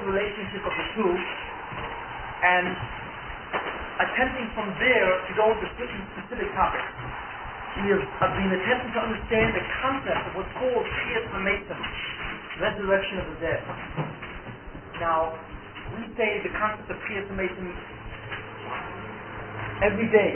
the relationship of the two, and attempting from there to go into certain specific topics. We have been attempting to understand the concept of what's called Kriyas HaMesim, resurrection of the dead. Now, we say the concept of Kriyas HaMesim every day.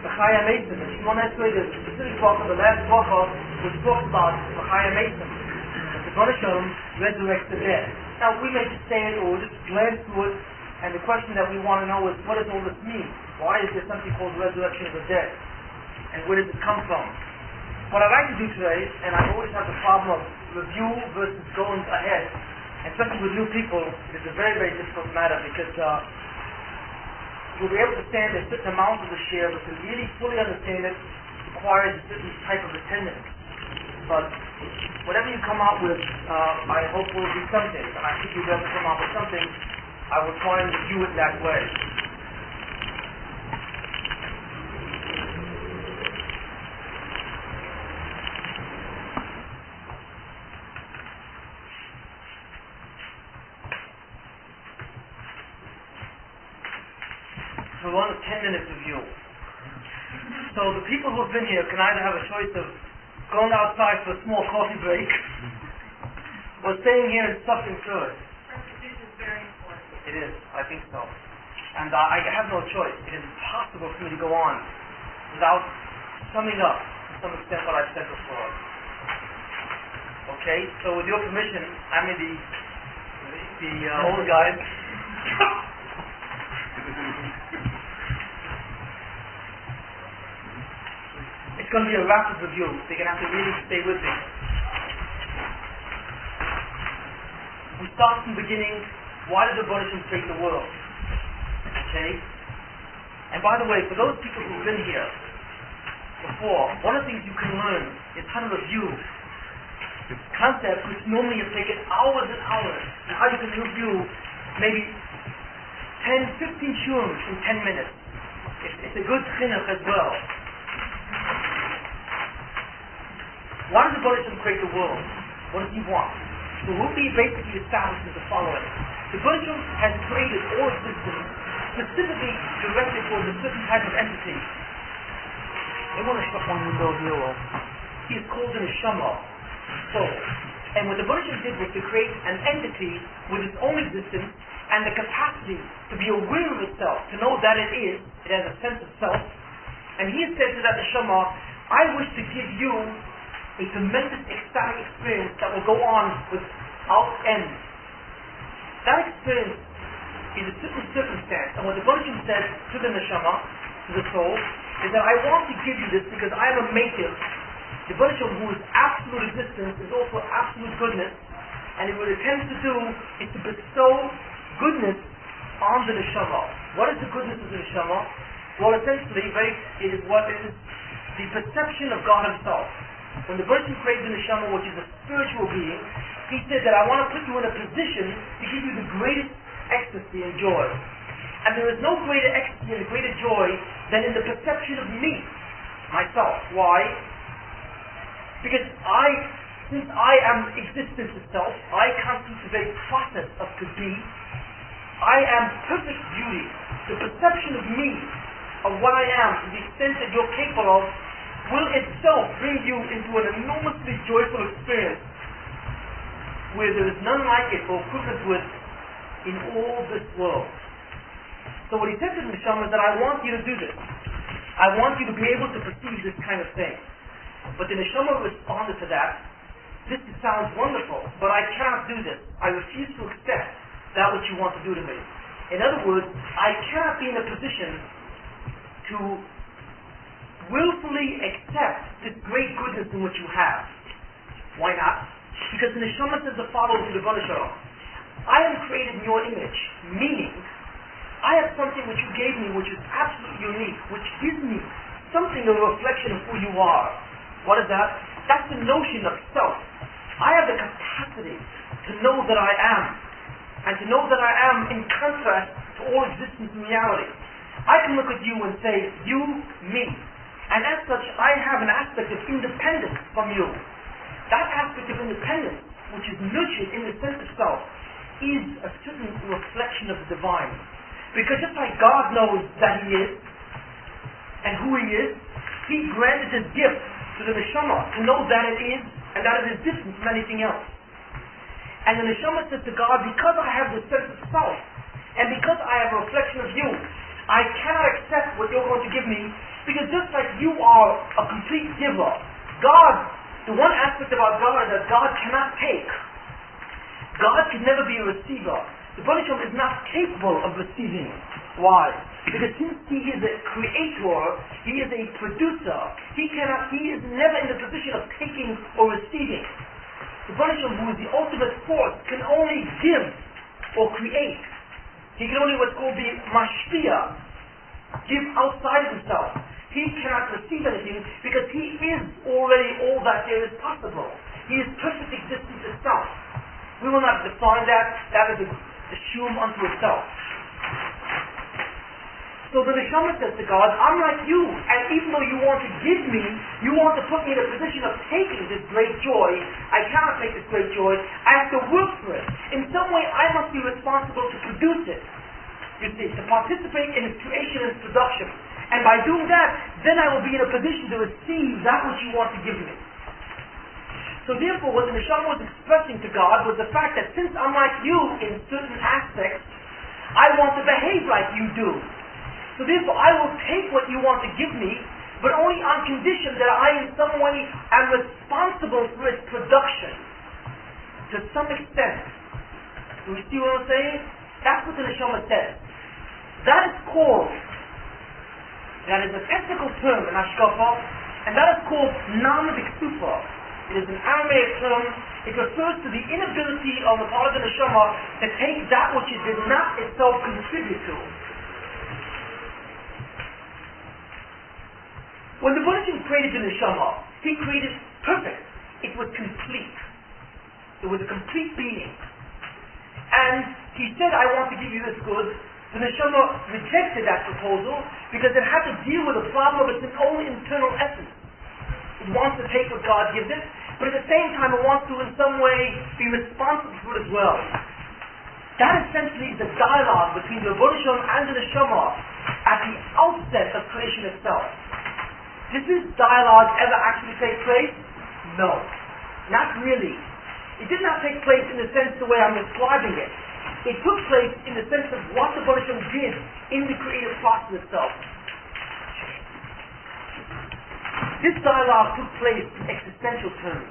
The Chai HaMesim, and Shimon Esrei, the specific bracha, the last bracha, which talks about the Chai HaMesim, that the Baruch Shalom resurrects the dead. Now, we may just say it or just glance through it, and the question that we want to know is, what does all this mean? Why is there something called resurrection of the dead? And where does it come from? What I'd like to do today, and I always have the problem of review versus going ahead, especially with new people, it's a very, very difficult matter because you'll be able to stand a certain amount of the share, but to really fully understand it requires a certain type of attendance. But whatever you come out with, I hope will be something, and I think you'll be able to come out with something. I will try and review it that way. So we're on a 10-minute review. So the people who have been here can either have a choice of going outside for a small coffee break or staying here and suffering through it. Repetition is very important. It is, I think so. And I have no choice. It is impossible for me to go on without summing up to some extent what I've said before. Okay, so with your permission, I'm in the old guys. It's going to be a rapid review, so you're going to have to really stay with me. We start from the beginning. Why did the Baruch Shalom create the world? Okay? And by the way, for those people who've been here before, one of the things you can learn is how to review concepts which normally have taken hours and hours, and how you can review maybe 10, 15 shurim in 10 minutes. It's a good chinuch as well. Why did the Baruch Shalom create the world? What does he want? So what we basically establish is the following. The Baruch Shalom has created all existence specifically directed towards a certain type of entity. They want to shut one window here, well, he is called an neshama, soul. And what the Baruch Shalom did was to create an entity with its own existence and the capacity to be aware of itself, to know that it has a sense of self. And he has said to that neshama, I wish to give you a tremendous ecstatic experience that will go on without end. That experience is a certain circumstance, and what the Baruch Shalom said to the neshama, to the soul, is that I want to give you this because I am a maker. The Baruch Shalom, who is absolute existence, is also absolute goodness, and what it tends to do is to bestow goodness on the neshama. What is the goodness of the neshama? Well, essentially, it is the perception of God Himself. When the Baruch Shalom created the neshama, which is a spiritual being, He said that I want to put you in a position to give you the greatest ecstasy and joy. And there is no greater ecstasy and greater joy than in the perception of me, myself. Why? Because since I am existence itself, I constitute the very process of to be. I am perfect beauty. The perception of me, of what I am, to the extent that you're capable of, will itself bring you into an enormously joyful experience where there is none like it or equivalent to it in all this world. So what he said to the neshama is that I want you to do this. I want you to be able to perceive this kind of thing. But the neshama responded to that. This sounds wonderful, but I cannot do this. I refuse to accept that which you want to do to me. In other words, I cannot be in a position to willfully accept this great goodness in which you have. Why not? Because the neshama says the following to the Baruch Shalom. I am created in your image, meaning I have something which you gave me which is absolutely unique, which gives me something of a reflection of who you are. What is that? That's the notion of self. I have the capacity to know that I am, and to know that I am in contrast to all existence and reality. I can look at you and say, you, me. And as such, I have an aspect of independence from you. That aspect of independence which is nurtured in the sense of self is a certain reflection of the divine. Because just like God knows that He is and who He is, He granted this gift to the neshama to know that it is and that it is different from anything else. And the neshama says to God, because I have this sense of self and because I have a reflection of you, I cannot accept what you're going to give me, because just like you are a complete giver, God, the one aspect about God is that God cannot take. God can never be a receiver. The Baruch Shem is not capable of receiving. Why? Because since He is a creator, He is a producer, He is never in the position of taking or receiving. The Baruch Shem, who is the ultimate force, can only give or create. He can only what's called be mashpia, give outside of Himself. He cannot receive anything because He is already all that there is possible. He is perfect existence itself. We will not define that. That is a shum unto itself. So the neshama says to God, I'm like you, and even though you want to give me, you want to put me in a position of taking this great joy, I cannot take this great joy. I have to work for it. In some way, I must be responsible to produce it. You see, to participate in its creation and its production. And by doing that, then I will be in a position to receive that which you want to give me. So therefore, what the neshama was expressing to God was the fact that since I'm like you in certain aspects, I want to behave like you do. So therefore, I will take what you want to give me, but only on condition that I in some way am responsible for its production. To some extent. Do we see what I'm saying? That's what the neshama says. That is called, that is a technical term in Hashkafa, and that is called Namah Diksufa. It is an Aramaic term. It refers to the inability on the part of the neshama to take that which it did not itself contribute to. When the Baruch Shem created the neshama, He created perfect. It was complete. It was a complete being. And He said, I want to give you this good. The neshama rejected that proposal because it had to deal with the problem of its own internal essence. It wants to take what God gives it, but at the same time it wants to in some way be responsible for it as well. That essentially is the dialogue between the Baruch Shem and the neshama at the outset of creation itself. Did this dialogue ever actually take place? No. Not really. It did not take place in the sense the way I'm describing it. It took place in the sense of what the Baruch Shem did in the creative process itself. This dialogue took place in existential terms.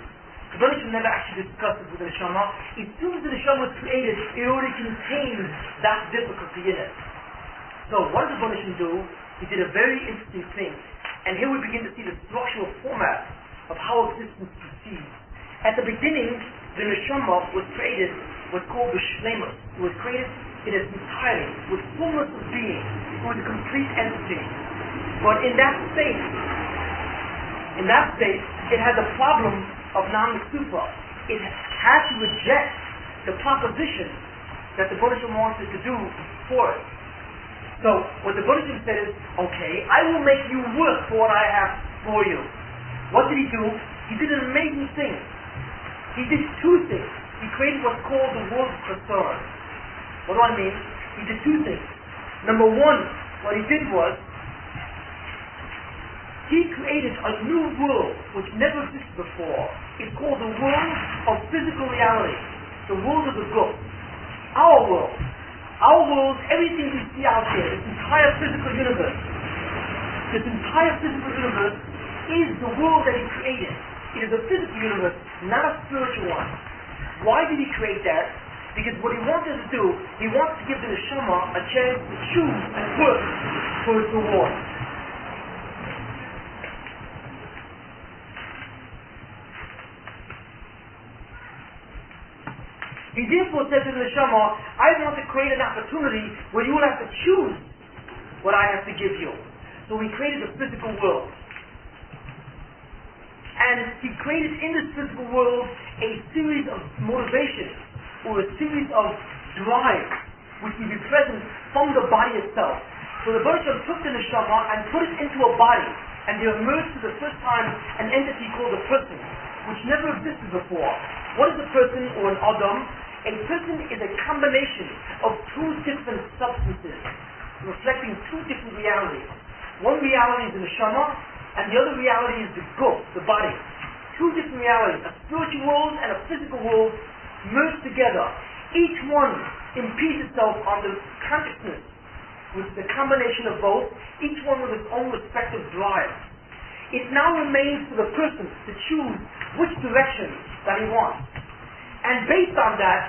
The Baruch Shem never actually discussed it with the neshama. As soon as the neshama was created, it already contained that difficulty in it. So what did the Baruch Shem do? He did a very interesting thing. And here we begin to see the structural format of how existence proceeds. At the beginning, the neshama was created what's called the shlemus. It was created in its entirety, with fullness of being. It was a complete entity. But in that state, it had the problem of non-supa. It had to reject the proposition that the Baruch Shem wanted to do for it. So, what the Baruch Shem said is, okay, I will make you work for what I have for you. What did He do? He did an amazing thing. He did two things. He created what's called the world of Chasar. What do I mean? He did two things. Number one, what He did was, He created a new world which never existed before. It's called the world of physical reality. The world of the Guf. Our world. Our world, everything we see out here, this entire physical universe, is the world that He created. It is a physical universe, not a spiritual one. Why did He create that? Because what He wanted to do, He wanted to give the neshama a chance to choose and work for its reward. He therefore said to the neshama, I want to create an opportunity where you will have to choose what I have to give you. So He created a physical world. And He created in this physical world a series of motivations, or a series of drives, which will be present from the body itself. So the Baruch Shem took the neshama and put it into a body, and there emerged for the first time an entity called a person, which never existed before. What is a person or an Adam? A person is a combination of two different substances, reflecting two different realities. One reality is the neshama, and the other reality is the guf, the body. Two different realities, a spiritual world and a physical world merged together. Each one impedes itself on the consciousness, which is a combination of both, each one with its own respective drive. It now remains for the person to choose which direction that he wants. And based on that,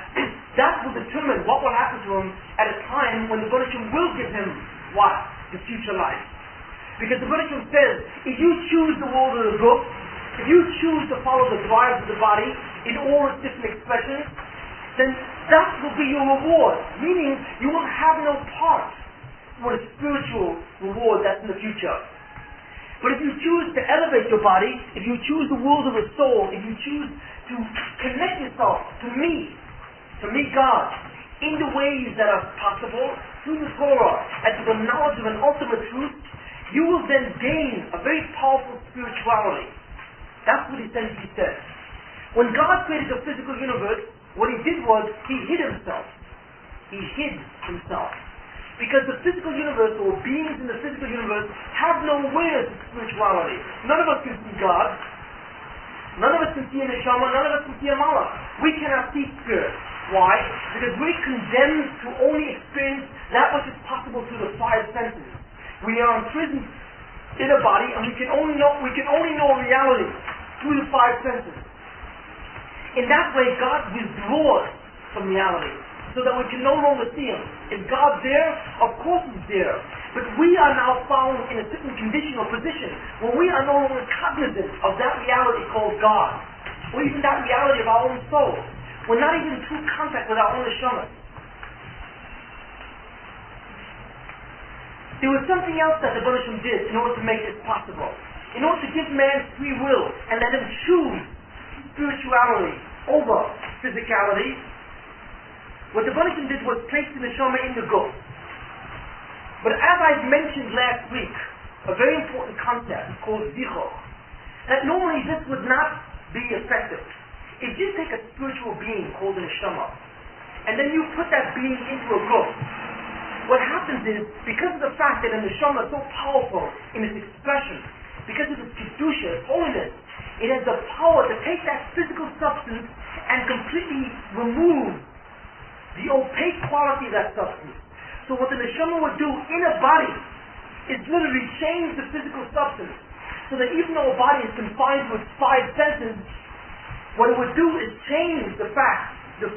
that will determine what will happen to him at a time when the Baruch Hashem will give him what? The future life. Because the Baruch Hashem says, if you choose the world of the book, if you choose to follow the drives of the body in all its different expressions, then that will be your reward. Meaning, you will have no part for the spiritual reward that's in the future. But if you choose to elevate your body, if you choose the world of the soul, if you choose to connect yourself to me, God, in the ways that are possible, through the Torah, and to the knowledge of an ultimate truth, you will then gain a very powerful spirituality. That's what he said. When God created the physical universe, what he did was, he hid himself. He hid himself. Because the physical universe, or beings in the physical universe, have no awareness of spirituality. None of us can see God. None of us can see a neshama. None of us can see a malach. We cannot see spirit. Why? Because we're condemned to only experience that which is possible through the five senses. We are imprisoned in a body, and we can only know reality through the five senses. In that way, God withdraws from reality, so that we can no longer see Him. Is God there? Of course He's there. But we are now found in a certain condition or position where we are no longer cognizant of that reality called God, or even that reality of our own soul. We're not even in true contact with our own neshama. There was something else that the Baruch Hashem did in order to make this possible. In order to give man free will and let him choose spirituality over physicality, what the Baruch Hashem did was place the neshama in the guf. But as I mentioned last week, a very important concept called zichor, that normally this would not be effective. If you take a spiritual being called a neshama, and then you put that being into a guf, what happens is, because of the fact that a neshama is so powerful in its expression, because of its kedusha, its holiness, it has the power to take that physical substance and completely remove the opaque quality of that substance. So what the neshama would do in a body is literally change the physical substance, so that even though a body is confined to its five senses, what it would do is change the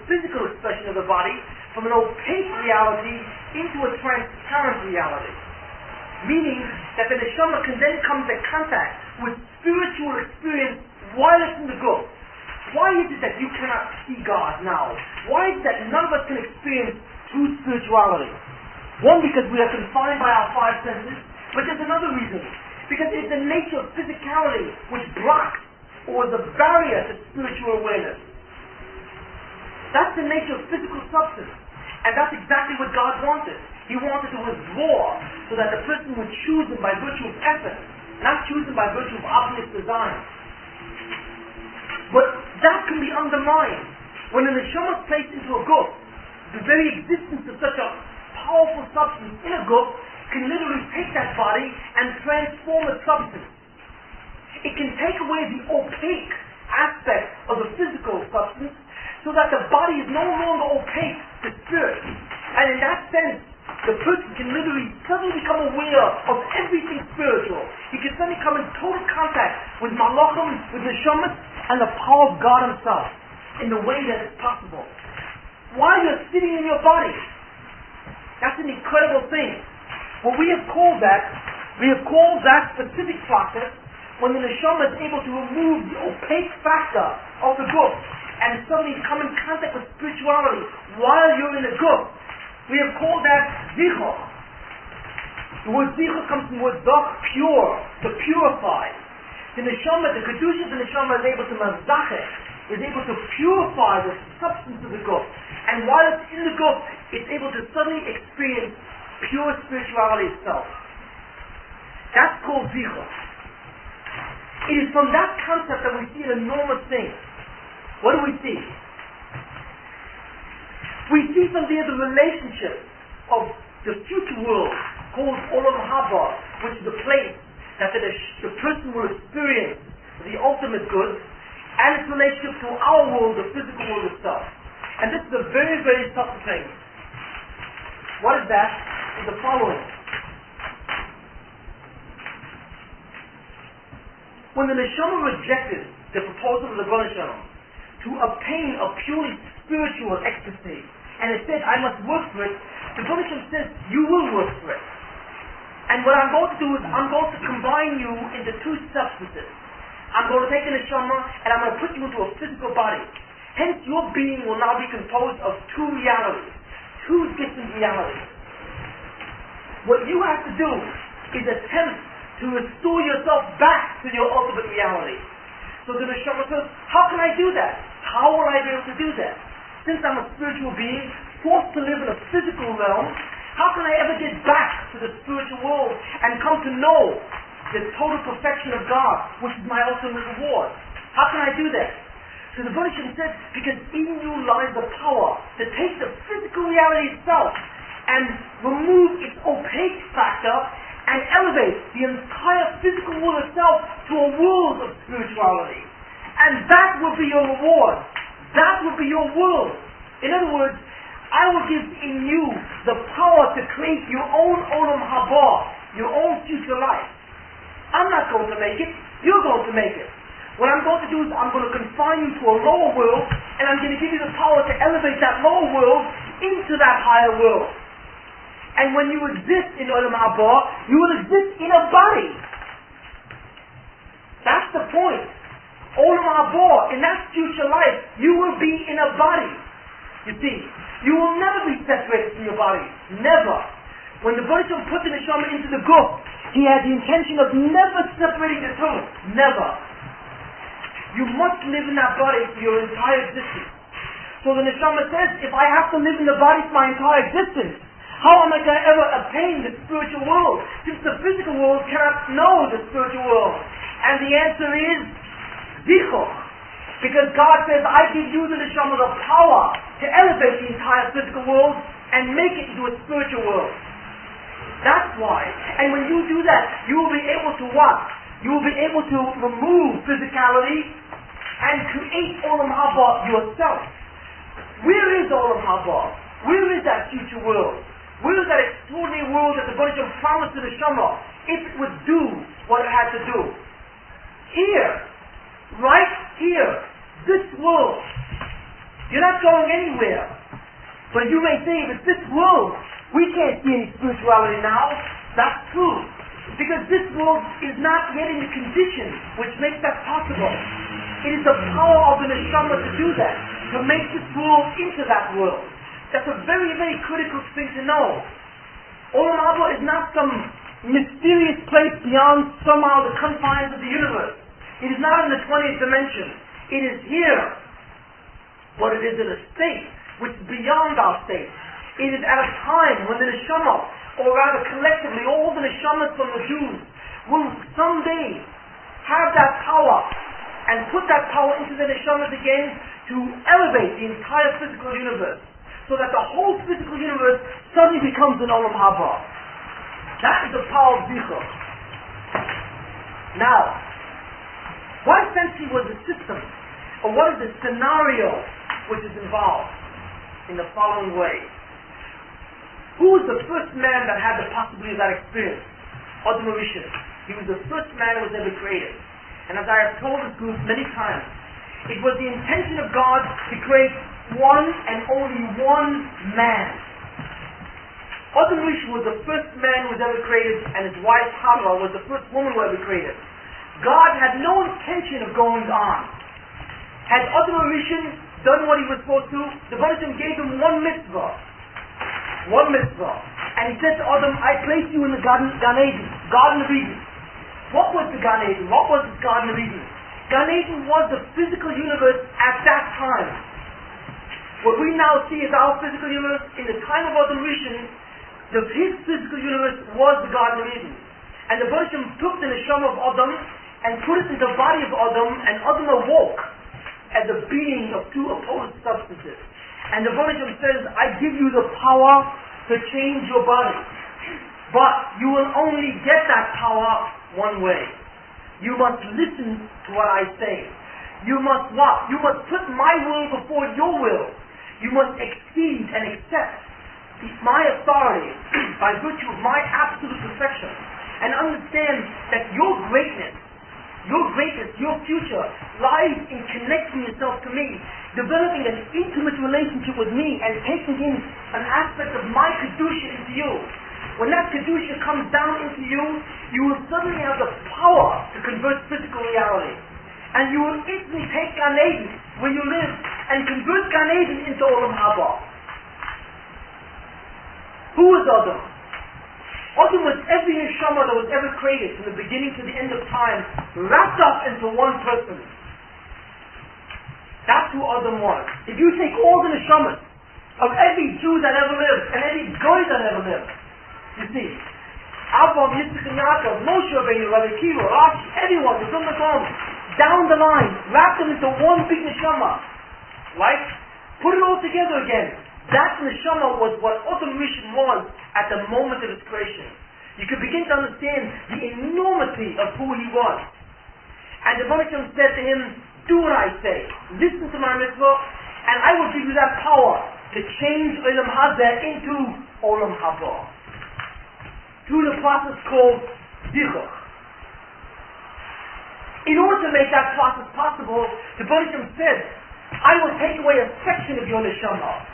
physical expression of the body from an opaque reality into a transparent reality. Meaning that the neshama can then come into contact with spiritual experience while it's in the guf. Why is it that you cannot see God now? Why is it that none of us can experience true spirituality? One, because we are confined by our five senses, but there's another reason. Because it's the nature of physicality which blocks or is a barrier to spiritual awareness. That's the nature of physical substance. And that's exactly what God wanted. He wanted to withdraw so that the person would choose Him by virtue of effort, not choose Him by virtue of obvious design. But that can be undermined. When the neshama is placed into a guf, the very existence of such a powerful substance in a guf can literally take that body and transform its substance. It can take away the opaque aspect of the physical substance so that the body is no longer opaque to spirit. And in that sense, the person can literally suddenly become aware of everything spiritual. He can suddenly come in total contact with malachim, with neshamas, and the power of God Himself in the way that is possible. While you're sitting in your body, that's an incredible thing. What we have called that specific process when the neshama is able to remove the opaque factor of the guf and suddenly come in contact with spirituality while you're in the guf. We have called that zichor. The word zichor comes from the word zach, pure, to purify. The neshama, the kedusha of the neshama is able to mazacheh, is able to purify the substance of the guf. And while it's in the guf, it's able to suddenly experience pure spirituality itself. That's called zichor. It is from that concept that we see an enormous thing. what do we see? We see from there the relationship of the future world called Olam Haba, which is the place that the person will experience the ultimate good, and its relationship to our world, the physical world itself. And this is a very, very subtle thing. What is that? Is the following. When the Neshama rejected the proposal of the Gon Shalom to obtain a purely spiritual ecstasy, and it said, I must work for it, the Gon Shalom says, you will work for it. And what I'm going to do is, I'm going to combine you into two substances. I'm going to take the Neshama, and I'm going to put you into a physical body. Hence, your being will now be composed of two realities, two different realities. What you have to do is attempt to restore yourself back to your ultimate reality. So the Neshama says, how can I do that? How will I be able to do that? Since I'm a spiritual being, forced to live in a physical realm, how can I ever get back to the spiritual world and come to know the total perfection of God, which is my ultimate reward? How can I do that? So the Buddha said, because in you lies the power to take the physical reality itself and remove its opaque factor and elevate the entire physical world itself to a world of spirituality. And that will be your reward. That will be your world. In other words, I will give in you the power to create your own Olam Haba, your own future life. I'm not going to make it. You're going to make it. What I'm going to do is I'm going to confine you to a lower world, and I'm going to give you the power to elevate that lower world into that higher world. And when you exist in Olam Haba, you will exist in a body. That's the point. Olam Haba, in that future life, you will be in a body. You see, you will never be separated from your body. Never. When the Buddha put the Neshama into the guf, he had the intention of never separating the two. Never. You must live in that body for your entire existence. So the Neshama says, if I have to live in the body for my entire existence, how am I going to ever attain the spiritual world? Since the physical world cannot know the spiritual world. And the answer is, Zichor. Because God says, I give you the Neshama the power to elevate the entire physical world and make it into a spiritual world. That's why. And when you do that, you will be able to what? You will be able to remove physicality and create Olam Haba yourself. Where is Olam Haba? Where is that future world? Where is that extraordinary world that the Buddha promised to the Neshama if it would do what it had to do? Here. Right here. This world. You're not going anywhere. But you may say, if it's this world, we can't see any spirituality now. That's true. Because this world is not yet in the condition which makes that possible. It is the power of the Neshama to do that, to make this world into that world. That's a very, very critical thing to know. Olam Haba is not some mysterious place beyond somehow the confines of the universe. It is not in the 20th dimension. It is here. But it is in a state which is beyond our state. It is at a time when the Neshama, or rather collectively all the Neshamas from the Jews, will someday have that power and put that power into the Neshamas again to elevate the entire physical universe, so that the whole physical universe suddenly becomes an Olam Haba. That is the power of Zichor. Now, what essentially was the system, or what is the scenario which is involved in the following way? Who was the first man that had the possibility of that experience? Adam Rishon. He was the first man who was ever created. And as I have told this group many times, it was the intention of God to create one and only one man. Adam Rishon was the first man who was ever created, and his wife Hava was the first woman who ever created. God had no intention of going on. Had Adam Rishon done what he was supposed to, the Baruch gave him one mitzvah. One mitzvah. And he said to Adam, I place you in the Gan Eden, Garden of Eden. What was the Gan Eden? What was the Garden of Eden? Gan Eden was the physical universe at that time. What we now see as our physical universe, in the time of Adam Rishon, his physical universe was the Garden of Eden. And the Baruch took the Neshama of Adam and put it in the body of Adam, and Adam awoke. as a being of two opposed substances. And the Rebbe says, I give you the power to change your body. But you will only get that power one way. You must listen to what I say. You must what? You must put my will before your will. You must exceed and accept my authority by virtue of my absolute perfection. And understand that your greatness, your future, lies in connecting yourself to me, developing an intimate relationship with me, and taking in an aspect of my Kedusha into you. When that Kedusha comes down into you, you will suddenly have the power to convert physical reality. And you will instantly take Gan Eden, where you live, and convert Gan Eden into Olam Haba. Who was Adam? Adam was every neshama that was ever created, from the beginning to the end of time, wrapped up into one person. That's who Adam was. If you take all the neshamas of every Jew that ever lived, and every Goy that ever lived, you see, Abraham, Yitzchak, and Yaakov, Moshe Rabbeinu, Rabbi Akiva, Rashi, everyone, the Vilna Gaon, down the line, wrapped them into one big neshama. Right? Put it all together again. That neshama was what Adam Rishon was at the moment of his creation. You could begin to understand the enormity of who he was. And the Rebbe said to him, do what I say. Listen to my mitzvah, and I will give you that power to change Olam Hazeh into Olam Haba. Through the process called Zichuch. In order to make that process possible, the Rebbe said, I will take away a section of your neshama,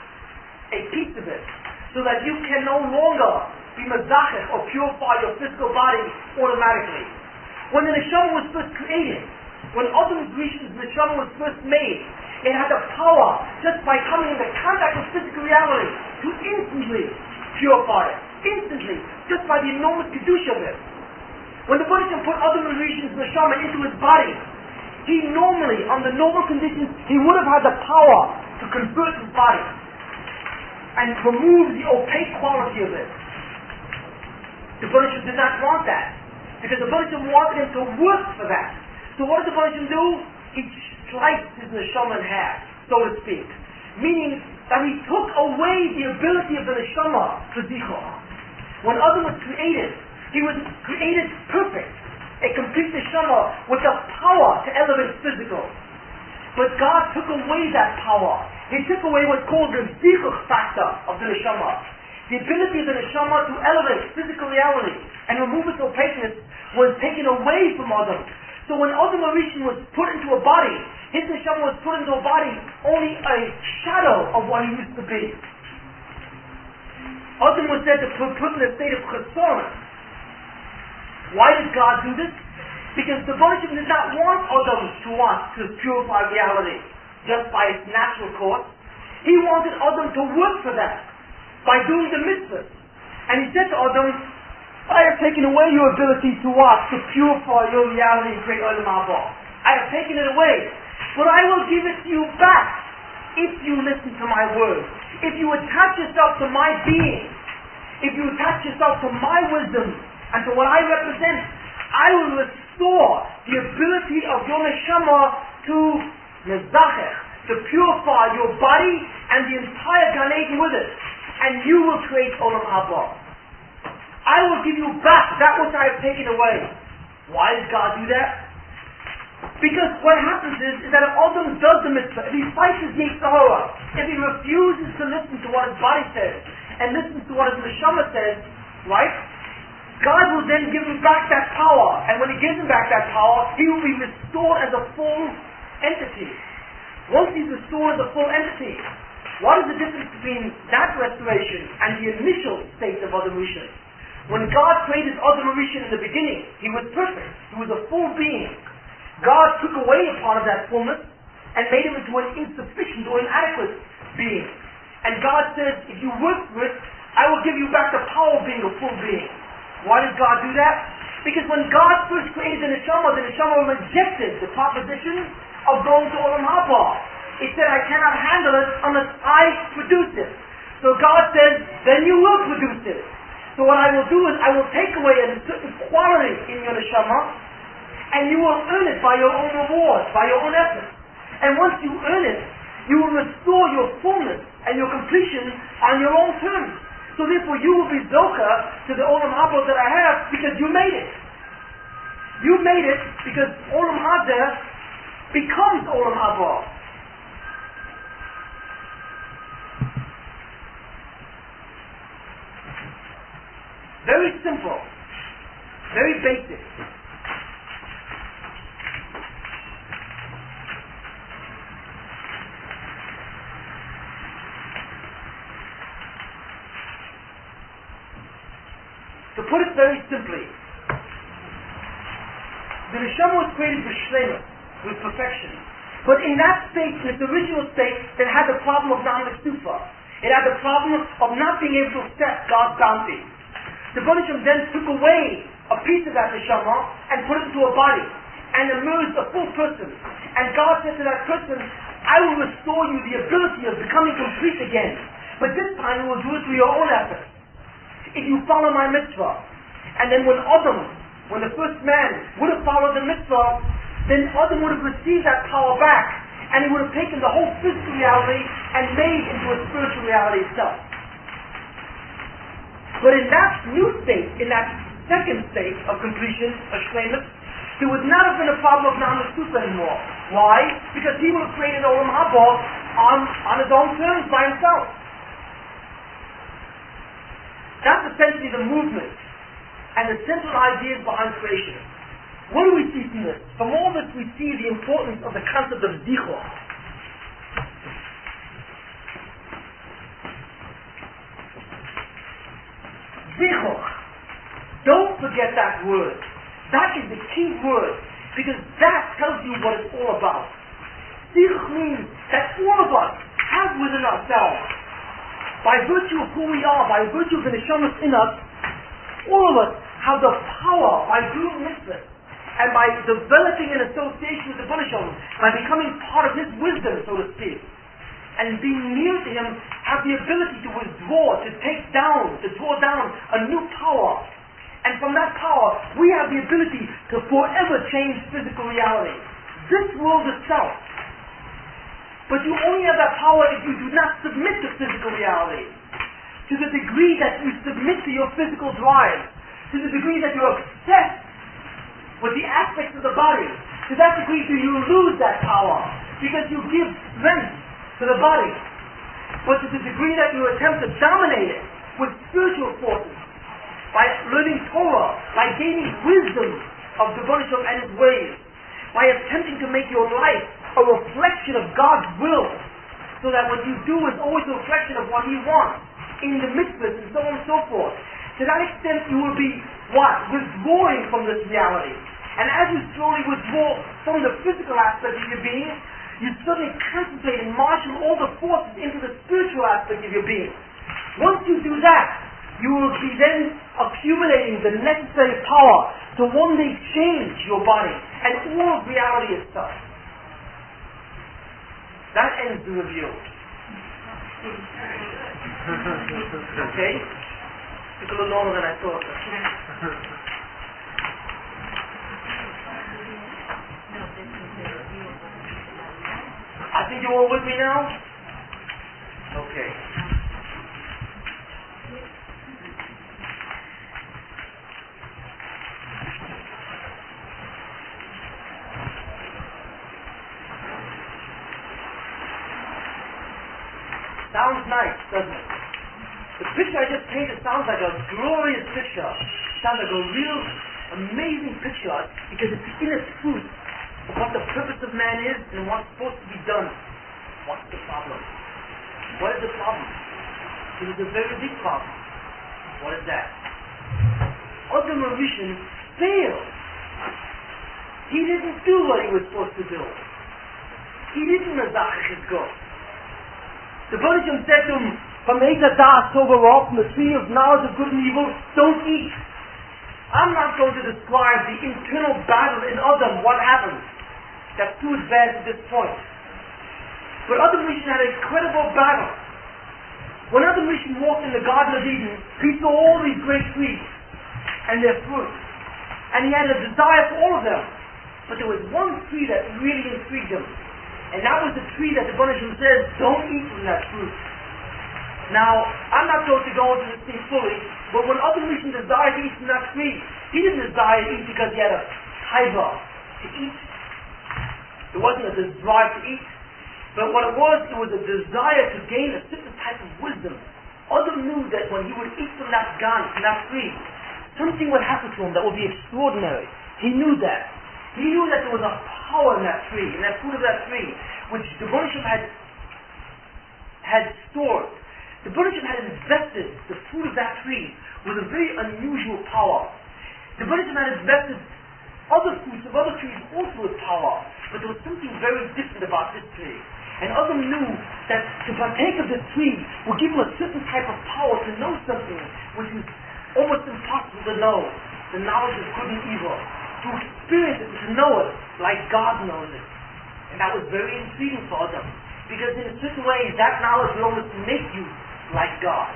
a piece of it, so that you can no longer be mazachech or purify your physical body automatically. When the neshama was first created, when Adam's Rishon's neshama was first made, it had the power, just by coming into contact with physical reality, to instantly purify it. Instantly, just by the enormous kedusha of it. When the Buddha put Adam Rishon's neshama into his body, he normally, under normal conditions, he would have had the power to convert his body and remove the opaque quality of it. The Buddha did not want that, because the Buddha wanted him to work for that. So what did the Buddha do? He sliced his neshama in half, so to speak. Meaning that he took away the ability of the neshama to zichor. When Adam was created, he was created perfect, a complete neshama with the power to elevate physical. But God took away that power. He took away what's called the zichuch factor of the neshama. The ability of the neshama to elevate physical reality and remove its opaqueness was taken away from Adam. So when Adam Rishon was put into a body, his neshama was put into a body only a shadow of what he used to be. Adam was said to put in a state of chesaron. Why did God do this? Because the Baruch did not want Adam to purify reality just by its natural course. He wanted Adam to work for that by doing the mitzvahs. And he said to Adam, I have taken away your ability to what? To purify your reality and create Olam Haba. I have taken it away. But I will give it to you back if you listen to my word. If you attach yourself to my being, if you attach yourself to my wisdom and to what I represent, I will restore the ability of your neshama to mezachech, to purify your body and the entire Gan Eden with it. And you will create Olam Haba. I will give you back that which I have taken away. Why does God do that? Because what happens is that if Adam does the mitzvah, if he fights his Yetzer Hara, if he refuses to listen to what his body says, and listens to what his neshama says, right? God will then give him back that power. And when he gives him back that power, he will be restored as a full entity. Once he's restored as a full entity, what is the difference between that restoration and the initial state of Adam Rishon? When God created Adam Rishon in the beginning, he was perfect. He was a full being. God took away a part of that fullness and made him into an insufficient or inadequate being. And God says, if you work for it, I will give you back the power of being a full being. Why did God do that? Because when God first created the neshama rejected the proposition of going to Olam Haba. It said, I cannot handle it unless I produce it. So God says, then you will produce it. So what I will do is, I will take away a certain quality in your neshama, and you will earn it by your own reward, by your own effort. And once you earn it, you will restore your fullness and your completion on your own terms. So therefore you will be zoka to the Olam Haba that I have because you made it. You made it because Olam Haba becomes Olam Haba. Very simple. Very basic. To put it very simply, the neshama was created for shlemus, with perfection. But in that state, in its original state, it had the problem of non-mistufa. It had the problem of not being able to accept God's bounty. The Baruch Hashem then took away a piece of that neshama and put it into a body and emerged a full person. And God said to that person, I will restore you the ability of becoming complete again. But this time you will do it through your own efforts. If you follow my mitzvah. And then when the first man would have followed the mitzvah, then Adam would have received that power back, and he would have taken the whole physical reality and made into a spiritual reality itself. But in that new state, in that second state of completion, of shlemus, there would not have been a problem of non-mitzvah anymore. Why? Because he would have created Olam Haba on his own terms by himself. That's essentially the movement and the central ideas behind creation. What do we see from this? From all this we see the importance of the concept of zichor. Zichor. Don't forget that word. That is the key word, because that tells you what it's all about. Zichor means that all of us have within ourselves, by virtue of who we are, by virtue of the neshamas in us, all of us have the power, by doing mitzvahs, and by developing an association with the Baruch Hashem, by becoming part of His wisdom, so to speak, and being near to Him, have the ability to withdraw, to draw down a new power. And from that power, we have the ability to forever change physical reality. This world itself. But you only have that power if you do not submit to physical reality. To the degree that you submit to your physical drive, to the degree that you're obsessed with the aspects of the body, to that degree do you lose that power, because you give strength to the body. But to the degree that you attempt to dominate it with spiritual forces, by learning Torah, by gaining wisdom of the Baruch Hashem and His ways, by attempting to make your life a reflection of God's will, so that what you do is always a reflection of what He wants in the mitzvahs and so on and so forth. To that extent you will be withdrawing from this reality. And as you slowly withdraw from the physical aspect of your being, you suddenly concentrate and marshal all the forces into the spiritual aspect of your being. Once you do that, you will be then accumulating the necessary power to one day change your body and all of reality itself. That ends the review. Okay? Took a little longer than I thought. I think you're all with me now? Okay. Sounds nice, doesn't it? The picture I just painted sounds like a glorious picture. Sounds like a real amazing picture, because it's in its truth of what the purpose of man is and what's supposed to be done. What's the problem? What is the problem? It is a very big problem. What is that? Adam Rishon failed. He didn't do what he was supposed to do. He didn't mazach his goal. The Baruch Hashem said to him, from the tree of knowledge of good and evil, don't eat. I'm not going to describe the internal battle in Adam, what happened. That's too advanced at this point. But Adam Rishon had an incredible battle. When Adam Rishon walked in the Garden of Eden, he saw all these great trees and their fruit. And he had a desire for all of them. But there was one tree that really intrigued him. And that was the tree that the Banishim says, don't eat from that fruit. Now, I'm not going to go into this thing fully, but when Adam Rishon desired to eat from that tree, he didn't desire to eat because he had a taiva to eat. It wasn't a desire to eat. But what it was a desire to gain a certain type of wisdom. Adam knew that when he would eat from that gan, from that tree, something would happen to him that would be extraordinary. He knew that. He knew that there was a power in that tree, in that fruit of that tree, which the Banishim had stored. The Banishim had invested the fruit of that tree with a very unusual power. The Banishim had invested other fruits of other trees also with power, but there was something very different about this tree. And Adam knew that to partake of this tree would give him a certain type of power to know something which was almost impossible to know, the knowledge of good and evil, to experience it, to know it like God knows it. And that was very intriguing for Adam, because in a certain way that knowledge will almost make you like God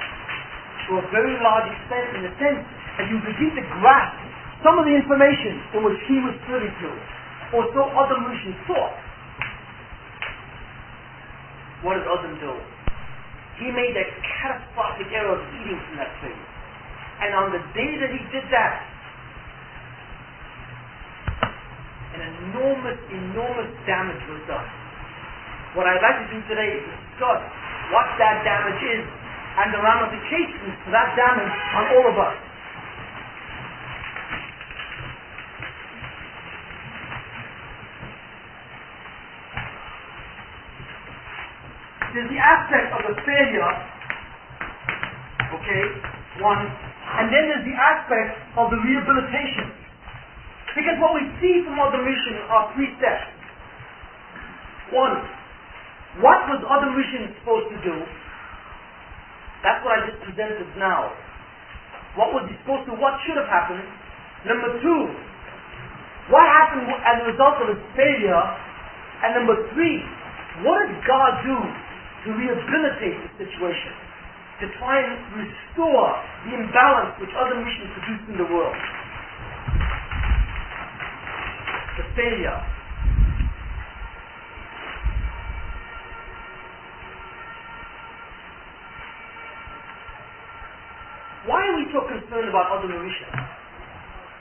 to a very large extent, in the sense that you begin to grasp some of the information in which he was privy to, or so Adam Rishon thought. What did Adam do? He made a catastrophic error of eating from that tree. And on the day that he did that, an enormous damage was done. What I'd like to do today is discuss what that damage is and the ramifications for that damage on all of us. There's the aspect of the failure, okay, one, and then there's the aspect of the rehabilitation. Because what we see from Adam Rishon are three steps. One, what was Adam Rishon supposed to do? That's what I just presented now. What was he supposed to, what should have happened? Number two, what happened as a result of his failure? And number three, what did God do to rehabilitate the situation, to try and restore the imbalance which Adam Rishon produced in the world? The failure. Why are we so concerned about Adam Rishon?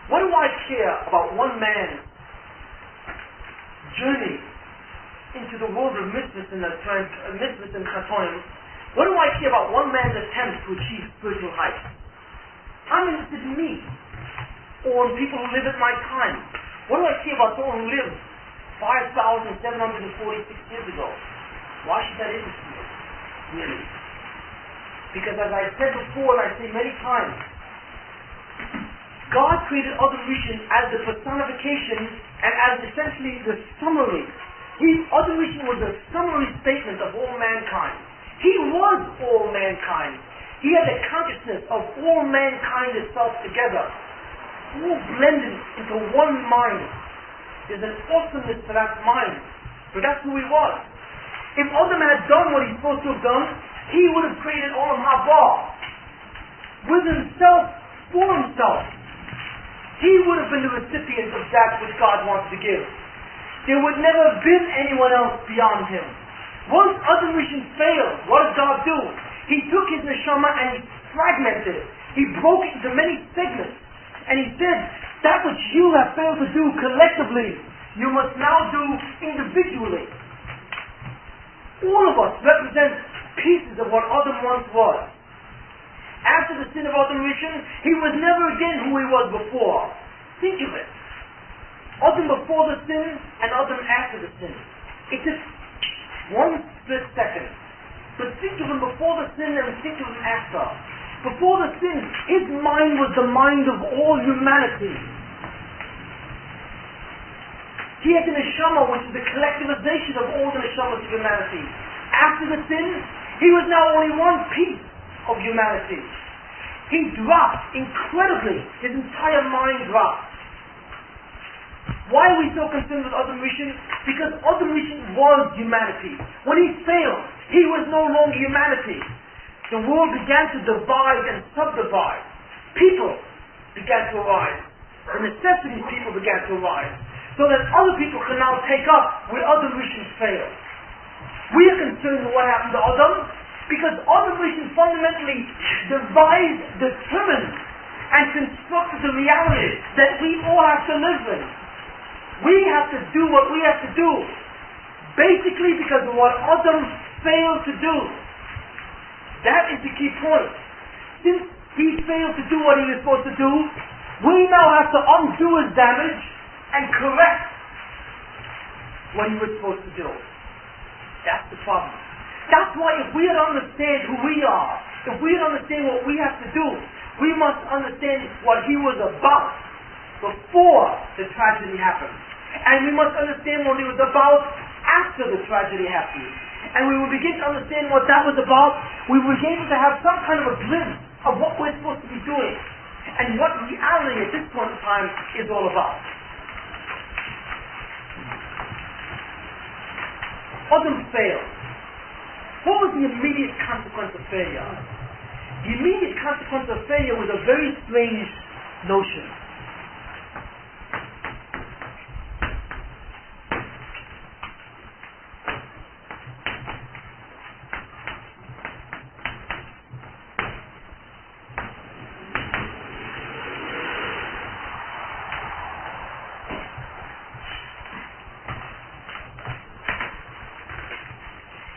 What do I care about one man's journey into the world of mitzvahs and chatonim? What do I care about one man's attempt to achieve spiritual heights? I'm interested in me, or in people who live at my time. What do I care about someone who lived 5,746 years ago? Why should that interest me? Really? Because as I said before, and I say many times, God created Adam Rishon as the personification and as essentially the summary. Adam Rishon was a summary statement of all mankind. He was all mankind. He had the consciousness of all mankind itself together, all blended into one mind. There's an awesomeness to that mind, but that's who he was. If Adam had done what he's supposed to have done, he would have created Olam Haba with himself, for himself. He would have been the recipient of that which God wants to give. There would never have been anyone else beyond him. Once Adam Rishon failed, what did God do? He took his neshama and he fragmented it. He broke it into many segments. And he said, that which you have failed to do collectively, you must now do individually. All of us represent pieces of what Adam once was. After the sin of Adam Rishon, he was never again who he was before. Think of it. Adam before the sin and Adam after the sin. It's just one split second. But think of him before the sin and think of him after. Before the sin, his mind was the mind of all humanity. He had the neshama, which is the collectivization of all the neshamas of humanity. After the sin, he was now only one piece of humanity. He dropped incredibly. His entire mind dropped. Why are we so concerned with Adam Rishon? Because Adam Rishon was humanity. When he failed, he was no longer humanity. The world began to divide and subdivide. People began to arise. The necessities people began to arise. so that other people can now take up where other Rishons fail. We are concerned with what happened to Adam because other Rishons fundamentally devised, determined, and constructed the reality that we all have to live in. We have to do what we have to do, basically because of what Adam failed to do. That is the key point. Since he failed to do what he was supposed to do, we now have to undo his damage and correct what he was supposed to do. That's the problem. That's why if we understand who we are, if we understand what we have to do, we must understand what he was about before the tragedy happened. And we must understand what he was about after the tragedy happened. And we will begin to understand what that was about. We will begin to have some kind of a glimpse of what we're supposed to be doing and what reality at this point in time is all about. Adam failed. What was the immediate consequence of failure? The immediate consequence of failure was a very strange notion.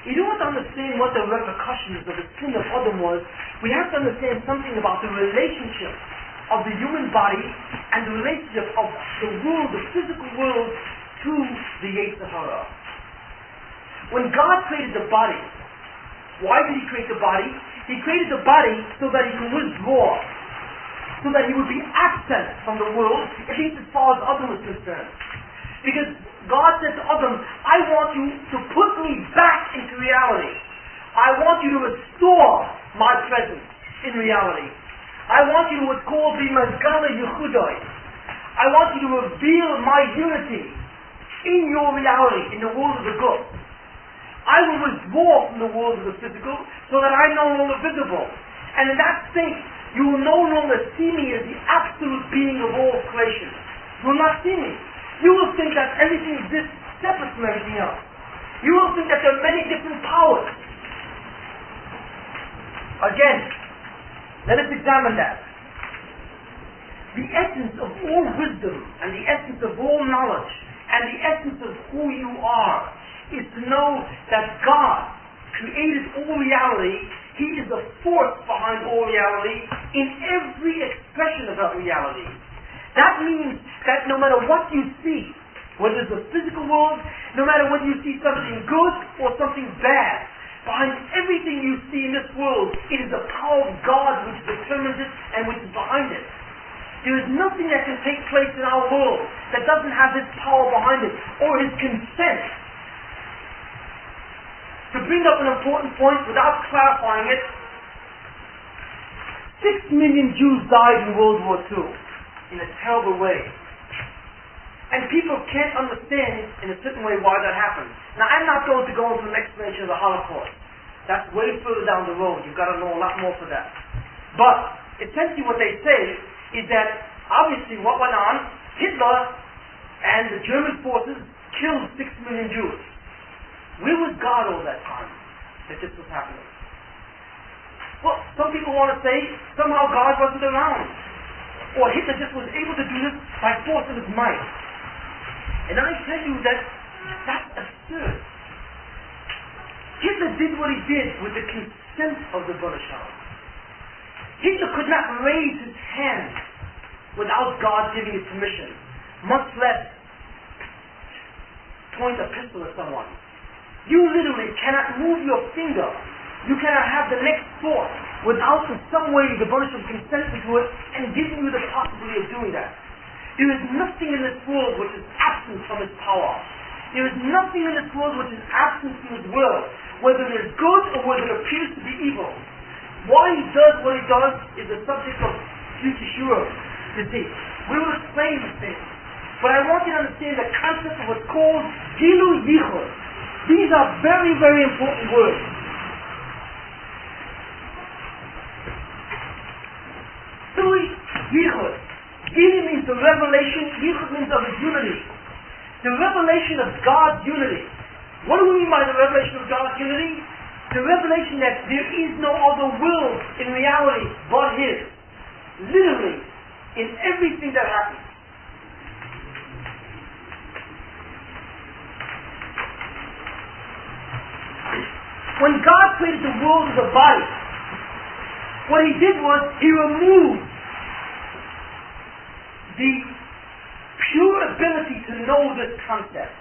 In order to understand what the repercussions of the sin of Adam was, we have to understand something about the relationship of the human body and the relationship of the world, the physical world, to the Yetzer Hara. When God created the body, why did He create the body? He created the body so that He could withdraw, so that He would be absent from the world, at least as far as Adam was concerned. Because God said to Adam, I want you to put me back into reality. I want you to restore my presence in reality. I want you to what's called the Mazgala Yechudai. I want you to reveal my unity in your reality, in the world of the good. I will withdraw from the world of the physical so that I'm no longer visible. And in that state, you will no longer see me as the absolute being of all creation. You will not see me. You will think that everything exists separate from everything else. You will think that there are many different powers. Again, let us examine that. The essence of all wisdom and the essence of all knowledge and the essence of who you are is to know that God created all reality. He is the force behind all reality in every expression of that reality. That means that no matter what you see, whether it's the physical world, no matter whether you see something good or something bad, behind everything you see in this world, it is the power of God which determines it and which is behind it. There is nothing that can take place in our world that doesn't have His power behind it or His consent. To bring up an important point without clarifying it, 6 million Jews died in World War II. In a terrible way. And people can't understand in a certain way why that happened. Now I'm not going to go into an explanation of the Holocaust. That's way further down the road. You've got to know a lot more for that. But essentially what they say is that obviously what went on, Hitler and the German forces killed 6 million Jews. Where was God all that time that this was happening? Well, some people want to say somehow God wasn't around. Or Hitler just was able to do this by force of his might. And I tell you that that's absurd. Hitler did what he did with the consent of the British Army. Hitler could not raise his hand without God giving his permission, much less point a pistol at someone. You literally cannot move your finger. You cannot have the next thought without in some way the British have consented to it and giving you the possibility of doing that. There is nothing in this world which is absent from His power. There is nothing in this world which is absent from His will, whether it is good or whether it appears to be evil. Why He does what He does is the subject of future shiur today. We will explain these things. But I want you to understand the concept of what's called Gilu Yichud. These are very, very important words. Yichud. Gili means the revelation, Yichud means of His unity. The revelation of God's unity. What do we mean by the revelation of God's unity? The revelation that there is no other will in reality but His. Literally, in everything that happens. When God created the world as a body, what He did was He removed the pure ability to know this concept.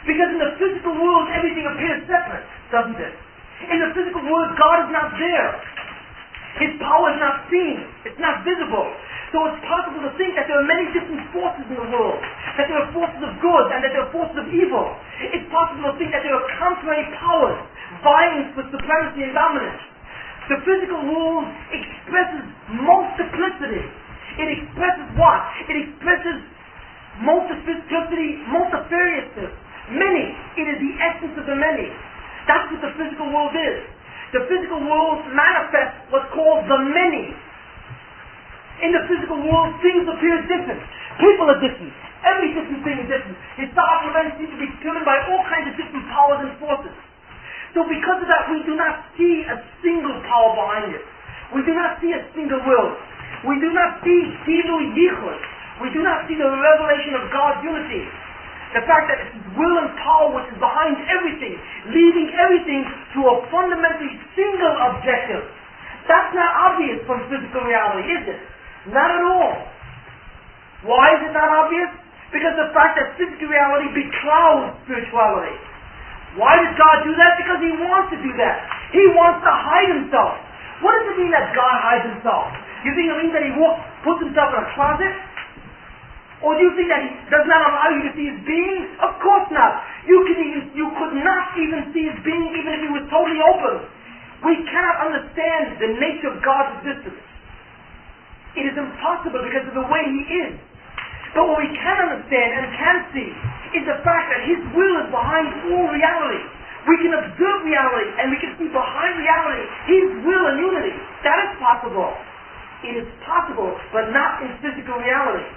Because in the physical world, everything appears separate, doesn't it? In the physical world, God is not there. His power is not seen. It's not visible. So it's possible to think that there are many different forces in the world. That there are forces of good and that there are forces of evil. It's possible to think that there are contrary powers vying for supremacy and dominance. The physical world expresses multiplicity. It expresses what? It expresses multiplicity, multifariousness. Many. It is the essence of the many. That's what the physical world is. The physical world manifests what's called the many. In the physical world, things appear different. People are different. Every different thing is different. Historical events seem to be determined by all kinds of different powers and forces. So because of that, we do not see a single power behind it. We do not see a single will. We do not see Gilui Yichud. We do not see the revelation of God's unity. The fact that it's His will and power which is behind everything, leading everything to a fundamentally single objective. That's not obvious from physical reality, is it? Not at all. Why is it not obvious? Because the fact that physical reality beclouds spirituality. Why does God do that? Because He wants to do that. He wants to hide Himself. What does it mean that God hides Himself? You think it means that He puts Himself in a closet? Or do you think that He does not allow you to see His being? Of course not. You could not even see His being even if He was totally open. We cannot understand the nature of God's existence. It is impossible because of the way He is. But what we can understand and can see is the fact that His will is behind all reality. We can observe reality and we can see behind reality His will and unity. That is possible. It is possible, but not in physical reality.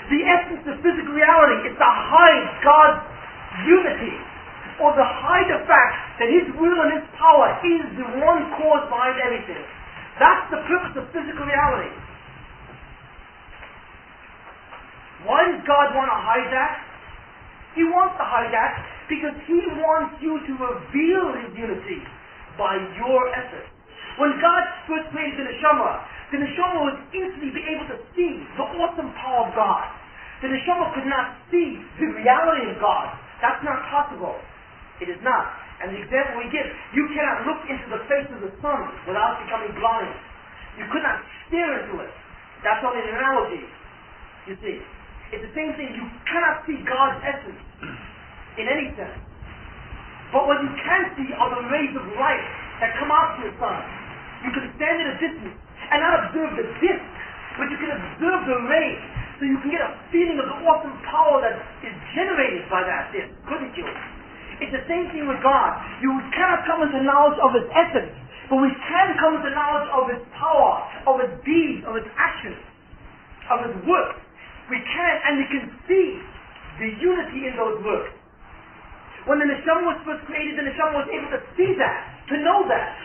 The essence of physical reality is to hide God's unity, or to hide the fact that His will and His power is the one cause behind everything. That's the purpose of physical reality. Why does God want to hide that? He wants to hide that because He wants you to reveal His unity by your effort. When God first created the neshama would instantly be able to see the awesome power of God. The neshama could not see the reality of God. That's not possible. It is not. And the example we give, you cannot look into the face of the sun without becoming blind. You could not stare into it. That's only an analogy. You see. It's the same thing. You cannot see God's essence in any sense. But what you can see are the rays of light that come out from the sun. You can stand at a distance and not observe the disc, but you can observe the rays, so you can get a feeling of the awesome power that is generated by that disc, couldn't you? It's the same thing with God. You cannot come into knowledge of His essence, but we can come into knowledge of His power, of His deeds, of His actions, of His works. We can, and we can see the unity in those works. When the neshama was first created, the neshama was able to see that, to know that.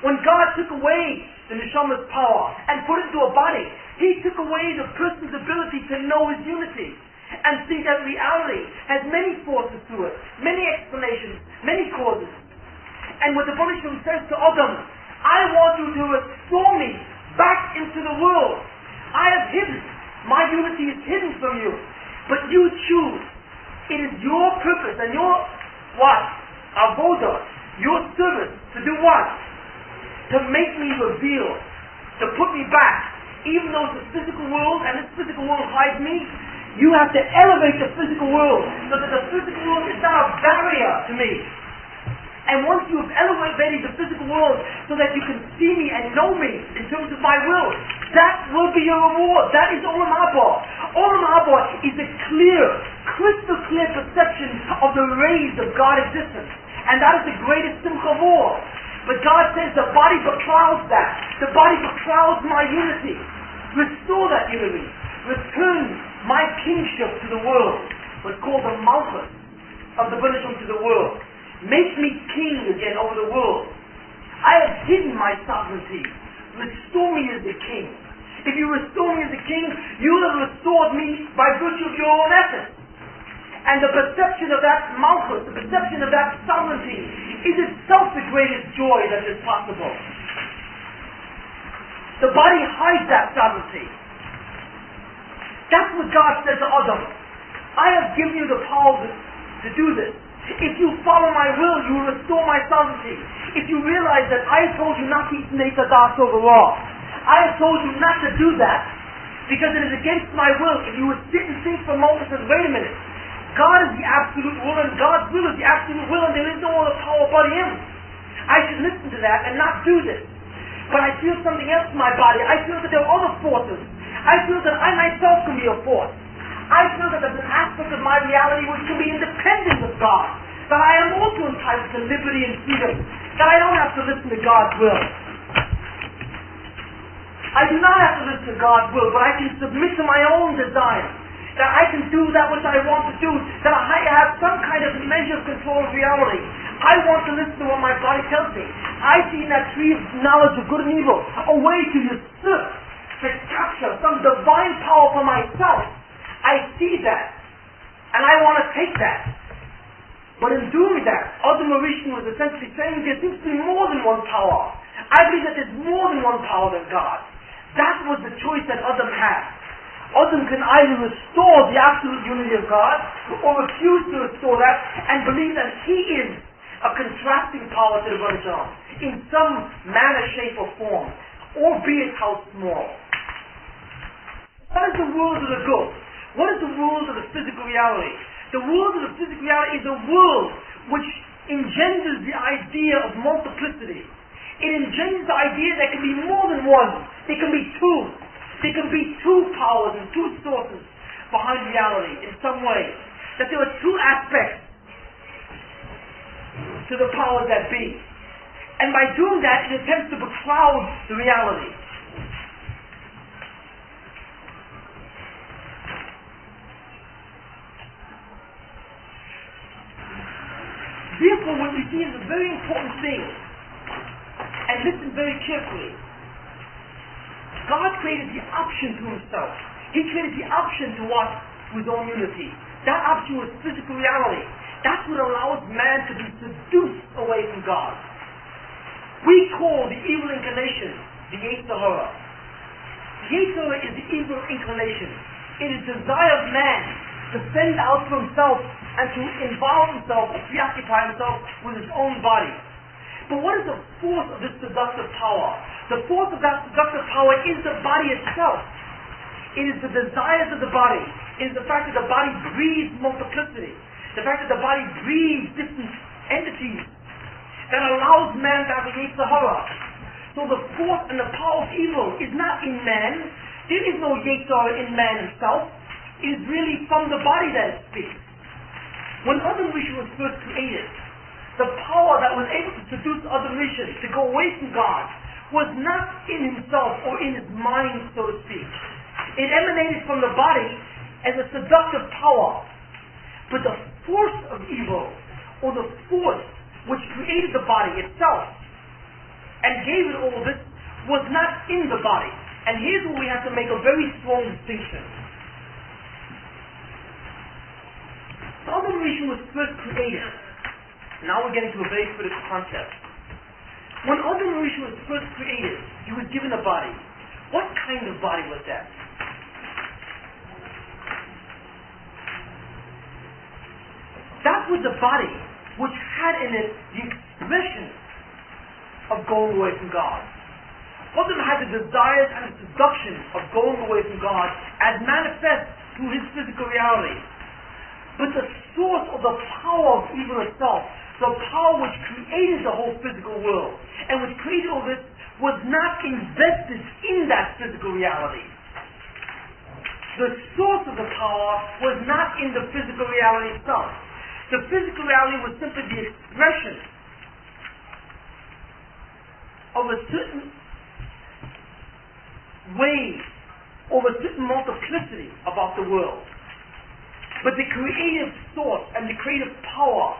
When God took away the neshama's power and put it into a body, He took away the person's ability to know His unity and see that reality has many forces to it, many explanations, many causes. And what the Baruch Hu says to Adam, I want you to restore me back into the world. I have hidden. My unity is hidden from you. But you choose. It is your purpose and your what? Avodah, your service to do what? To make me reveal, to put me back. Even though it's a physical world and this physical world hides me, you have to elevate the physical world so that the physical world is not a barrier to me. And once you have elevated the physical world so that you can see me and know me in terms of my will, that will be your reward. That is Olam Haba. Olam Haba is a clear, crystal clear perception of the rays of God's existence. And that is the greatest simcha of all. But God says the body beclouds that. The body beclouds my unity. Restore that unity. Return My kingship to the world was called the Malchus of the Bereshit to the world. Make me king again over the world. I have hidden my sovereignty. Restore me as the king. If you restore me as a king, you have restored me by virtue of your own effort. And the perception of that Malchus, the perception of that sovereignty, is itself the greatest joy that is possible. The body hides that sovereignty. That's what God said to Adam. I have given you the power to do this. If you follow my will, you will restore my sovereignty. If you realize that I have told you not to eat Neitzah Da'as overall, I have told you not to do that because it is against my will. If you would sit and think for a moment and say, wait a minute, God is the absolute will and God's will is the absolute will and there is no other power but Him. I should listen to that and not do this. But I feel something else in my body. I feel that there are other forces. I feel that I myself can be a force. I feel that there's an aspect of my reality which can be independent of God. That I am also entitled to liberty and freedom. That I don't have to listen to God's will. I do not have to listen to God's will, but I can submit to my own desire. That I can do that which I want to do. That I have some kind of measure of control of reality. I want to listen to what my body tells me. I see in that tree of knowledge of good and evil a way to usurp, to capture some divine power for myself. I see that. And I want to take that. But in doing that, Adam Rishon was essentially saying there seems to be more than one power. I believe that there's more than one power than God. That was the choice that Adam had. Adam can either restore the absolute unity of God or refuse to restore that and believe that he is a contrasting power to the Bereshit in some manner, shape or form, albeit how small. What is the world of the good? What is the world of the physical reality? The world of the physical reality is a world which engenders the idea of multiplicity. It engenders the idea there can be more than one. There can be two. There can be two powers and two sources behind reality in some way. That there are two aspects to the powers that be. And by doing that, it attempts to becloud the reality. Therefore, what we see is a very important thing. And listen very carefully. God created the option to Himself. He created the option to what? To His own unity. That option was physical reality. That's what allows man to be seduced away from God. We call the evil inclination the Yetzer Hara. The Yetzer Hara is the evil inclination. It is the desire of man to send out for himself and to involve himself and preoccupy himself with his own body. But what is the force of this seductive power? The force of that seductive power is the body itself. It is the desires of the body. It is the fact that the body breeds multiplicity. The fact that the body breeds different entities that allows man to have a Yetzer Hara. So the force and the power of evil is not in man. There is no Yetzer Hara in man himself. It is really from the body that it speaks. When Adam Rishon was first created, the power that was able to seduce Adam Rishon to go away from God was not in himself or in his mind, so to speak. It emanated from the body as a seductive power. But the force of evil, or the force which created the body itself and gave it all this, was not in the body. And here's where we have to make a very strong distinction. Adam Rishon was first created. Now we're getting to a very critical concept. When Adam Rishon was first created, he was given a body. What kind of body was that? That was a body which had in it the expression of going away from God. Adam had the desires and the seduction of going away from God as manifest through his physical reality. But the source of the power of evil itself, the power which created the whole physical world, and which created all this, was not invested in that physical reality. The source of the power was not in the physical reality itself. The physical reality was simply the expression of a certain way or a certain multiplicity about the world. But the creative source and the creative power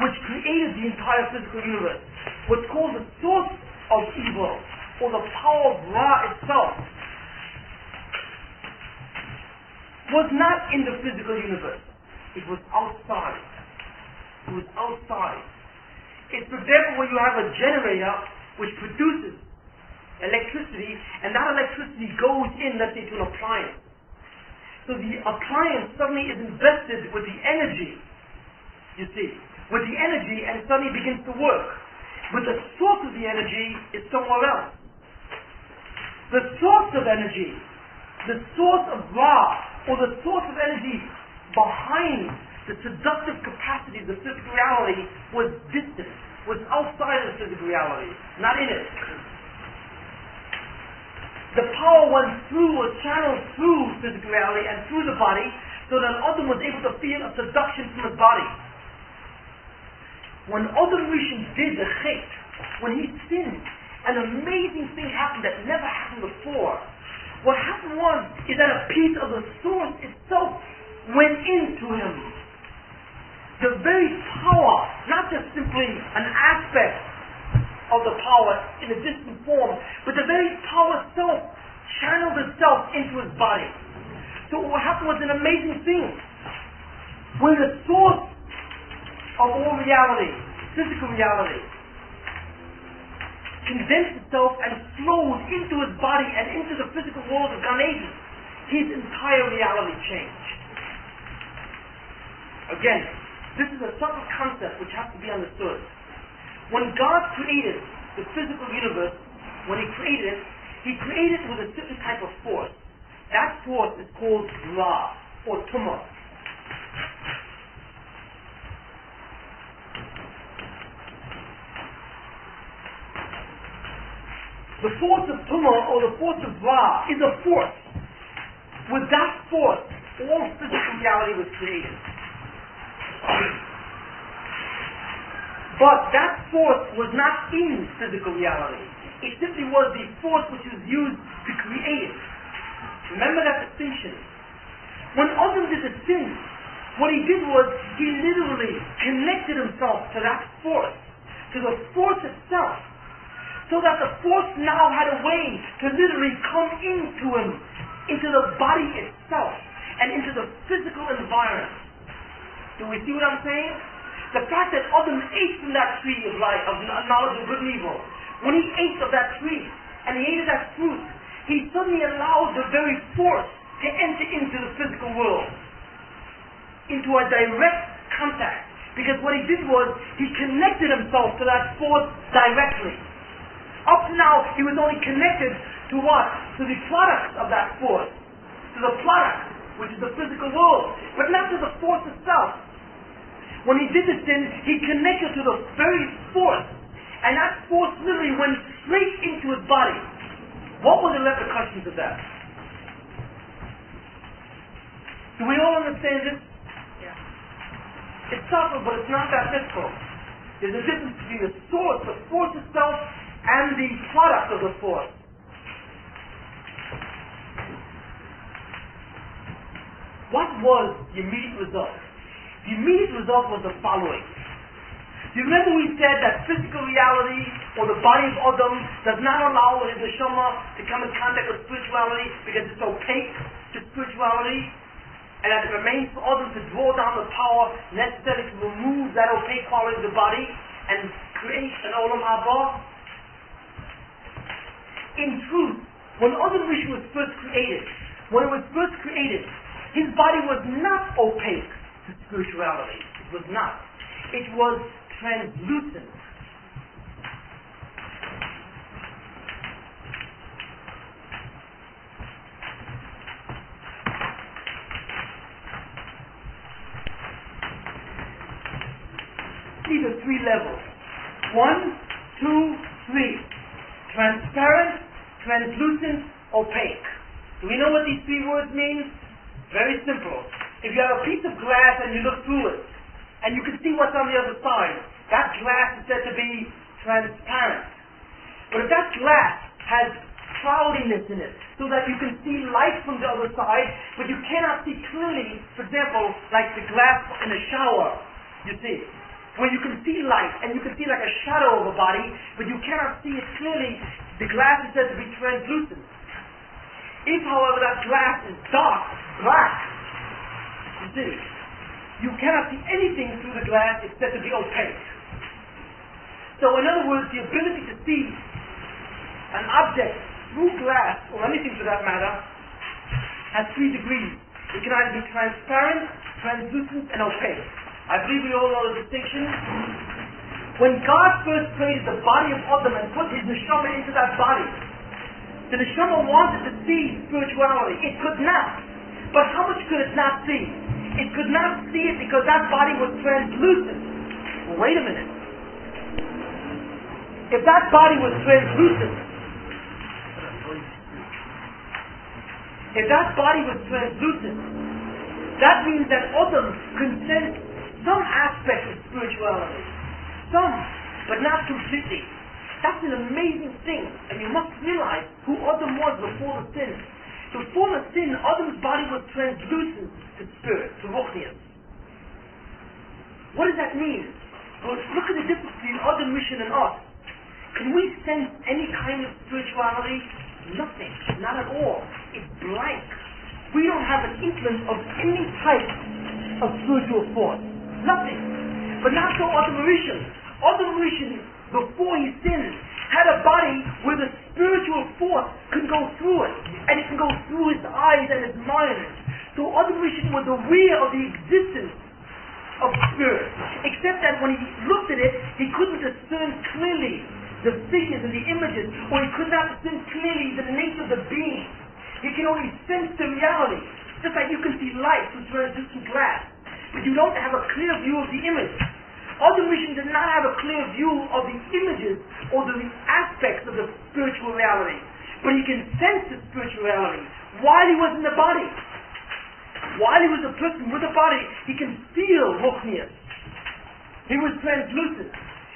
which created the entire physical universe, what's called the source of evil, or the power of Ra itself, was not in the physical universe. It was outside. It was outside. It's for example when you have a generator which produces electricity, and that electricity goes in, let's say, to an appliance. So the appliance suddenly is invested with the energy, you see, with the energy, and suddenly begins to work. But the source of the energy is somewhere else. The source of energy, the source of Ra, or the source of energy behind the seductive capacity of the physical reality, was distant, was outside of the physical reality, not in it. The power went through, was channeled through physical reality and through the body, so that Adam was able to feel a seduction from his body. When Adam Rishon did the chait, when he sinned, an amazing thing happened that never happened before. What happened is that a piece of the source itself went into him. The very power, not just simply an aspect of the power in a distant form, but the very power itself channeled itself into his body. So what happened was an amazing thing. When the source of all reality, physical reality, condensed itself and flowed into his body and into the physical world of Gan Eden, his entire reality changed. Again, this is a subtle concept which has to be understood. When God created the physical universe, when He created it with a certain type of force. That force is called Ra, or Tumah. The force of Tumah, or the force of Ra, is a force. With that force, all physical reality was created. But that force was not in physical reality. It simply was the force which was used to create it. Remember that distinction. When Adam did the sin, what he did was, he literally connected himself to that force, to the force itself, so that the force now had a way to literally come into him, into the body itself, and into the physical environment. Do we see what I'm saying? The fact that Adam ate from that tree of life, of knowledge of good and evil, when he ate of that tree, and he ate of that fruit, he suddenly allowed the very force to enter into the physical world, into a direct contact. Because what he did was, he connected himself to that force directly. Up to now, he was only connected to what? To the product of that force. To the product, which is the physical world, but not to the force itself. When he did the sin, he connected to the very force, and that force literally went straight into his body. What were the repercussions of that? Do we all understand this? Yeah. It's subtle, but it's not that difficult. There's a difference between the source, the force itself, and the product of the force. What was the immediate result? The immediate result was the following. Do you remember we said that physical reality, or the body of Adam, does not allow his neshama to come in contact with spirituality because it's opaque to spirituality, and that it remains for Adam to draw down the power necessary to remove that opaque quality of the body and create an Olam Haba? In truth, when Adam Rishon was first created, his body was not opaque to spirituality. It was not. It was translucent. These are three levels. 1, 2, 3. Transparent, translucent, opaque. Do we know what these three words mean? Very simple. If you have a piece of glass and you look through it, and you can see what's on the other side, that glass is said to be transparent. But if that glass has cloudiness in it, so that you can see light from the other side, but you cannot see clearly, for example, like the glass in a shower, you see, where you can see light, and you can see like a shadow of a body, but you cannot see it clearly. The glass is said to be translucent. If, however, that glass is dark, black, you see, you cannot see anything through the glass. It's said to be opaque. So in other words, the ability to see an object through glass, or anything for that matter, has 3 degrees. It can either be transparent, translucent, and opaque. I believe we all know the distinction. When God first created the body of Adam and put his neshama into that body, the neshama wanted to see spirituality. It could not. But how much could it not see? It could not see it because that body was translucent. Well, wait a minute. If that body was translucent, that means that Adam could sense some aspect of spirituality. Some, but not completely. That's an amazing thing. And you must realize who Adam was before the sin. Before the sin, Adam's body was translucent to spirit, to ruchnius. What does that mean? Well, look at the difference between Adam, Rishon, and us. Can we sense any kind of spirituality? Nothing. Not at all. It's blank. We don't have an inkling of any type of spiritual force. Nothing. But not so Adam Rishon. Adam Rishon, before he sinned, had a body where the spiritual force could go through it. And it can go through his eyes and his mind. So Adam Rishon was aware of the existence of spirit. Except that when he looked at it, he couldn't discern clearly the figures and the images, or he could not discern clearly the nature of the being. He can only sense the reality. Just like you can see light through translucent glass, but you don't have a clear view of the image. Adam Rishon did not have a clear view of the images or the aspects of the spiritual reality, but he can sense the spiritual reality while he was in the body. While he was a person with a body, he can feel ruchnius. He was translucent.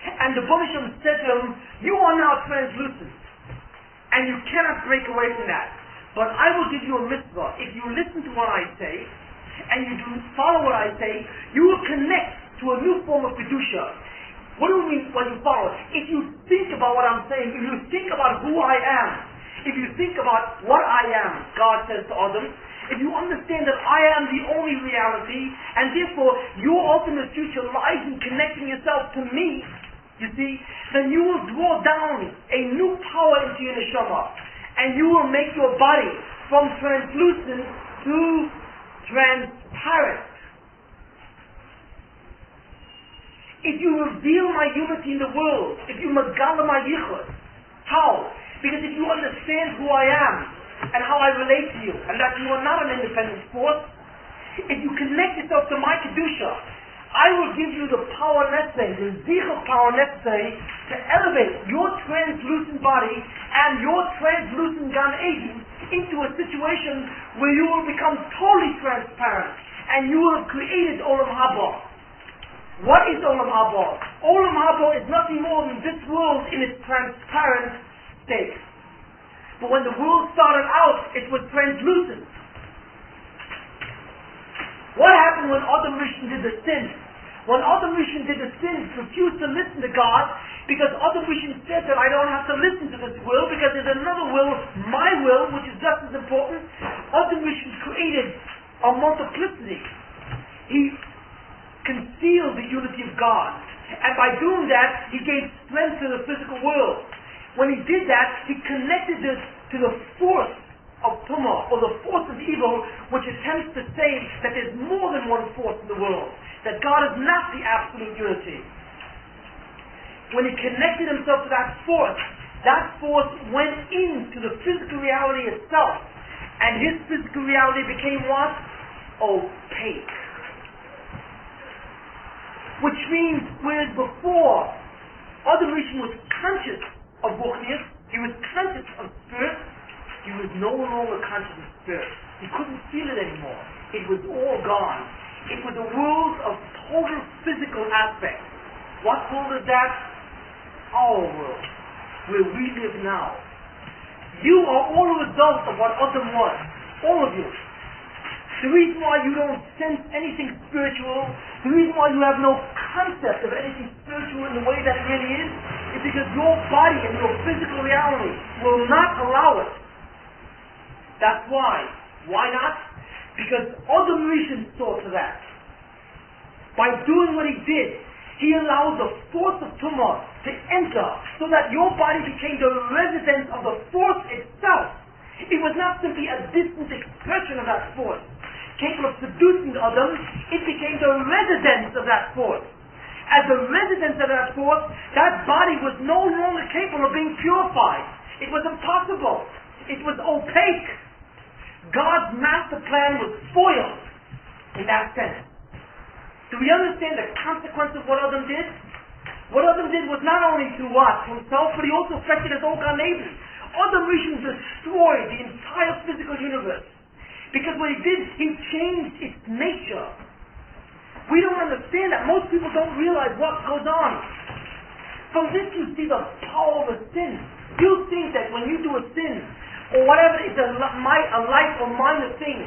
And the Baruch Shem said to him, you are now translucent. And you cannot break away from that. But I will give you a mitzvah. If you listen to what I say, and you do follow what I say, you will connect to a new form of Kedusha. What do you mean when you follow? If you think about what I'm saying, if you think about who I am, if you think about what I am, God says to Adam, if you understand that I am the only reality, and therefore your ultimate future lies in connecting yourself to me, you see, then you will draw down a new power into your neshama, and you will make your body from translucent to transparent. If you reveal my unity in the world, if you magala my yichud, how? Because if you understand who I am, and how I relate to you, and that you are not an independent force, if you connect yourself to my Kedusha, I will give you the power necessary, the zichur power necessary to elevate your translucent body and your translucent Gan Eden into a situation where you will become totally transparent, and you will have created Olam Haba. What is Olam Haba? Olam Haba is nothing more than this world in its transparent state. But when the world started out, it was translucent. What happened when Adam Rishon did the sin? When Adam Rishon did the sin, refused to listen to God, because Adam Rishon said that I don't have to listen to this will, because there's another will, my will, which is just as important. Adam Rishon created a multiplicity. He concealed the unity of God. And by doing that, he gave strength to the physical world. When he did that, he connected this to the force of Tumah, or the force of evil, which attempts to say that there's more than one force in the world, that God is not the absolute unity. When he connected himself to that force went into the physical reality itself, and his physical reality became what? Opaque. Which means, whereas before, Adam Rishon was conscious of ruchnius, he was conscious of spirit, he was no longer conscious of spirit. He couldn't feel it anymore. It was all gone. It was a world of total physical aspect. What world is that? Our world, where we live now. You are all a result of what Adam was. All of you. The reason why you don't sense anything spiritual, the reason why you have no concept of anything spiritual in the way that it really is because your body and your physical reality will not allow it. That's why. Why not? Because Adam Rishon saw to that. By doing what he did, he allowed the force of Tumah to enter so that your body became the residence of the force itself. It was not simply a distant expression of that force, capable of seducing Adam. It became the residence of that force. As the residence of that force, that body was no longer capable of being purified. It was impossible. It was opaque. God's master plan was foiled in that sense. Do we understand the consequence of what Adam did? What Adam did was not only to what? To himself, but he also affected his own neighbors. Adam Rishon destroyed the entire physical universe. Because what he did, he changed its nature. We don't understand that. Most people don't realize what goes on. From this you see the power of a sin. You think that when you do a sin, or whatever, it's a light or minor thing,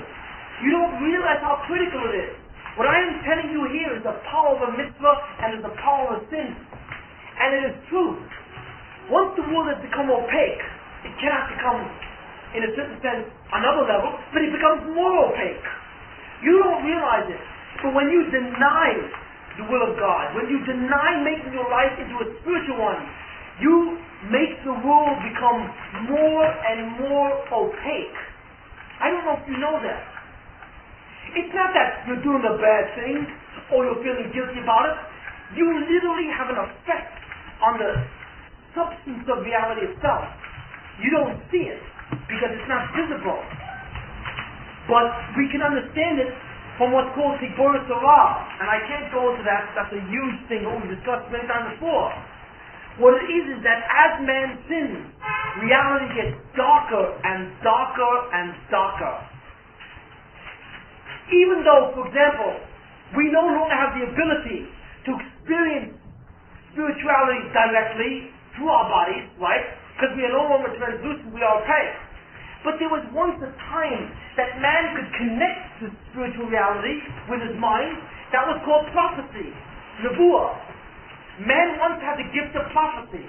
you don't realize how critical it is. What I am telling you here is the power of a mitzvah and is the power of sin. And it is true. Once the world has become opaque, it cannot become, in a certain sense, another level, but it becomes more opaque. You don't realize it. But when you deny the will of God, when you deny making your life into a spiritual one, you make the world become more and more opaque. I don't know if you know that. It's not that you're doing a bad thing or you're feeling guilty about it. You literally have an effect on the substance of reality itself. You don't see it because it's not visible. But we can understand it from what's called Tiburis Torah. And I can't go into that. That's a huge thing that we've discussed many times before. What it is that as man sins, reality gets darker and darker and darker. Even though, for example, we no longer have the ability to experience spirituality directly through our bodies, right? Because we are no longer translucent, we are opaque. But there was once a time that man could connect to spiritual reality with his mind. That was called prophecy, nebuah. Man once had the gift of prophecy.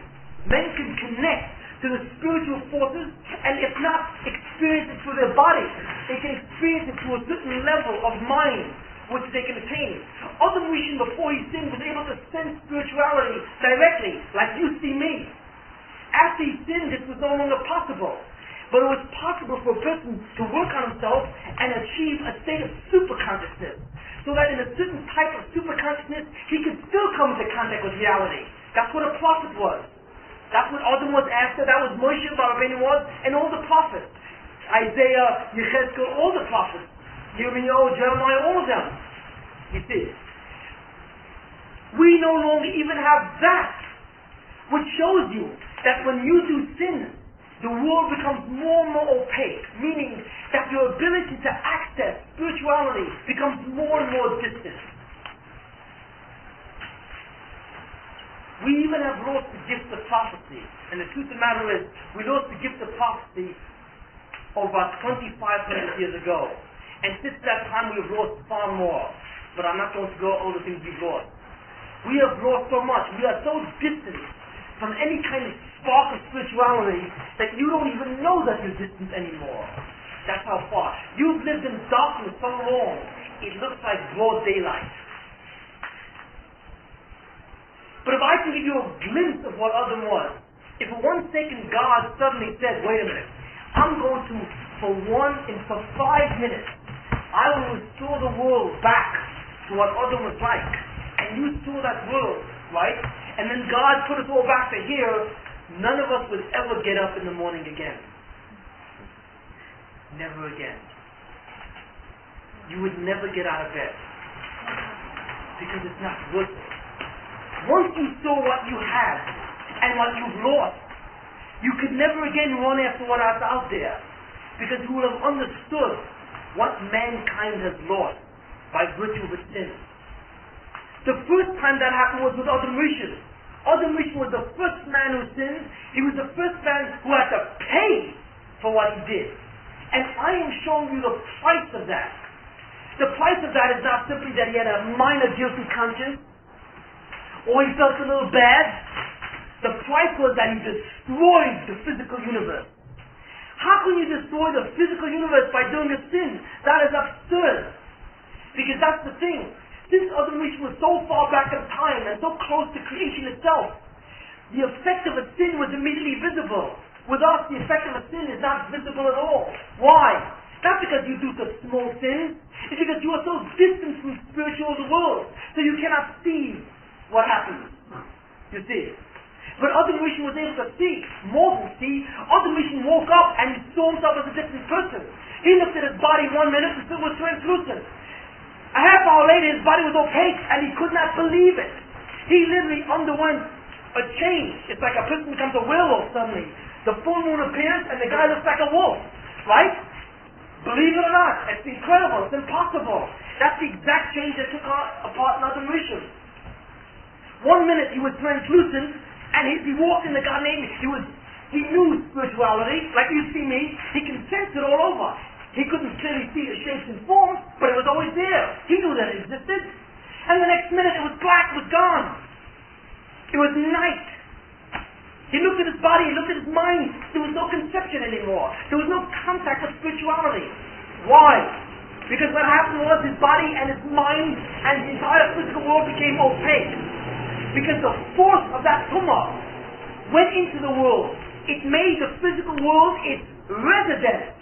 Men can connect to the spiritual forces, and if not experience it through their body, they can experience it to a certain level of mind which they can attain. Adam Rishon, before he sinned, was able to sense spirituality directly, like you see me. After he sinned, this was no longer possible. But it was possible for a person to work on himself and achieve a state of superconsciousness. So that in a certain type of superconsciousness, he could still come into contact with reality. That's what a prophet was. That's what Adam was after. That was Moshe, Rabbeinu was, and all the prophets. Isaiah, Yechezkel, all the prophets. Yirmiyahu, Jeremiah, all of them. You see. We no longer even have that. Which shows you that when you do sin, the world becomes more and more opaque, meaning that your ability to access spirituality becomes more and more distant. We even have lost the gift of prophecy. And the truth of the matter is, we lost the gift of prophecy about 2,500 years ago. And since that time we have lost far more. But I'm not going to go over the things we've lost. We have lost so much. We are so distant from any kind of spark of spirituality that you don't even know that you're distant anymore. That's how far. You've lived in darkness so long, it looks like broad daylight. But if I can give you a glimpse of what Adam was, if for 1 second God suddenly said, wait a minute, I'm going to, for 5 minutes, I will restore the world back to what Adam was like. And you saw that world, right? And then God put us all back to here, none of us would ever get up in the morning again. Never again. You would never get out of bed. Because it's not worth it. Once you saw what you had and what you've lost, you could never again run after what is out there. Because you would have understood what mankind has lost by virtue of its sin. The first time that happened was with Adam Rishon. Adam Rishon was the first man who sinned. He was the first man who had to pay for what he did. And I am showing you the price of that. The price of that is not simply that he had a minor guilty conscience, or he felt a little bad. The price was that he destroyed the physical universe. How can you destroy the physical universe by doing a sin? That is absurd. Because that's the thing. Since Adam Rishon was so far back in time and so close to creation itself, the effect of a sin was immediately visible. With us, the effect of a sin is not visible at all. Why? Not because you do such small sins. It's because you are so distant from spiritual world, so you cannot see what happens. You see? But Adam Rishon was able to see, more than see. Adam Rishon woke up and he saw himself as a different person. He looked at his body 1 minute and still was translucent. A half hour later, his body was opaque and he could not believe it. He literally underwent a change. It's like a person becomes a werewolf suddenly. The full moon appears and the guy looks like a wolf. Right? Believe it or not, it's incredible, it's impossible. That's the exact change that took apart in Adam Rishon. 1 minute he was translucent, and he walked in the Garden of Eden. He knew spirituality, like you see me. He can sense it all over. He couldn't clearly see the shapes and forms, but it was always there. He knew that it existed. And the next minute it was black, it was gone. It was night. He looked at his body, he looked at his mind. There was no conception anymore. There was no contact with spirituality. Why? Because what happened was his body and his mind and the entire physical world became opaque. Because the force of that tumah went into the world. It made the physical world its residence.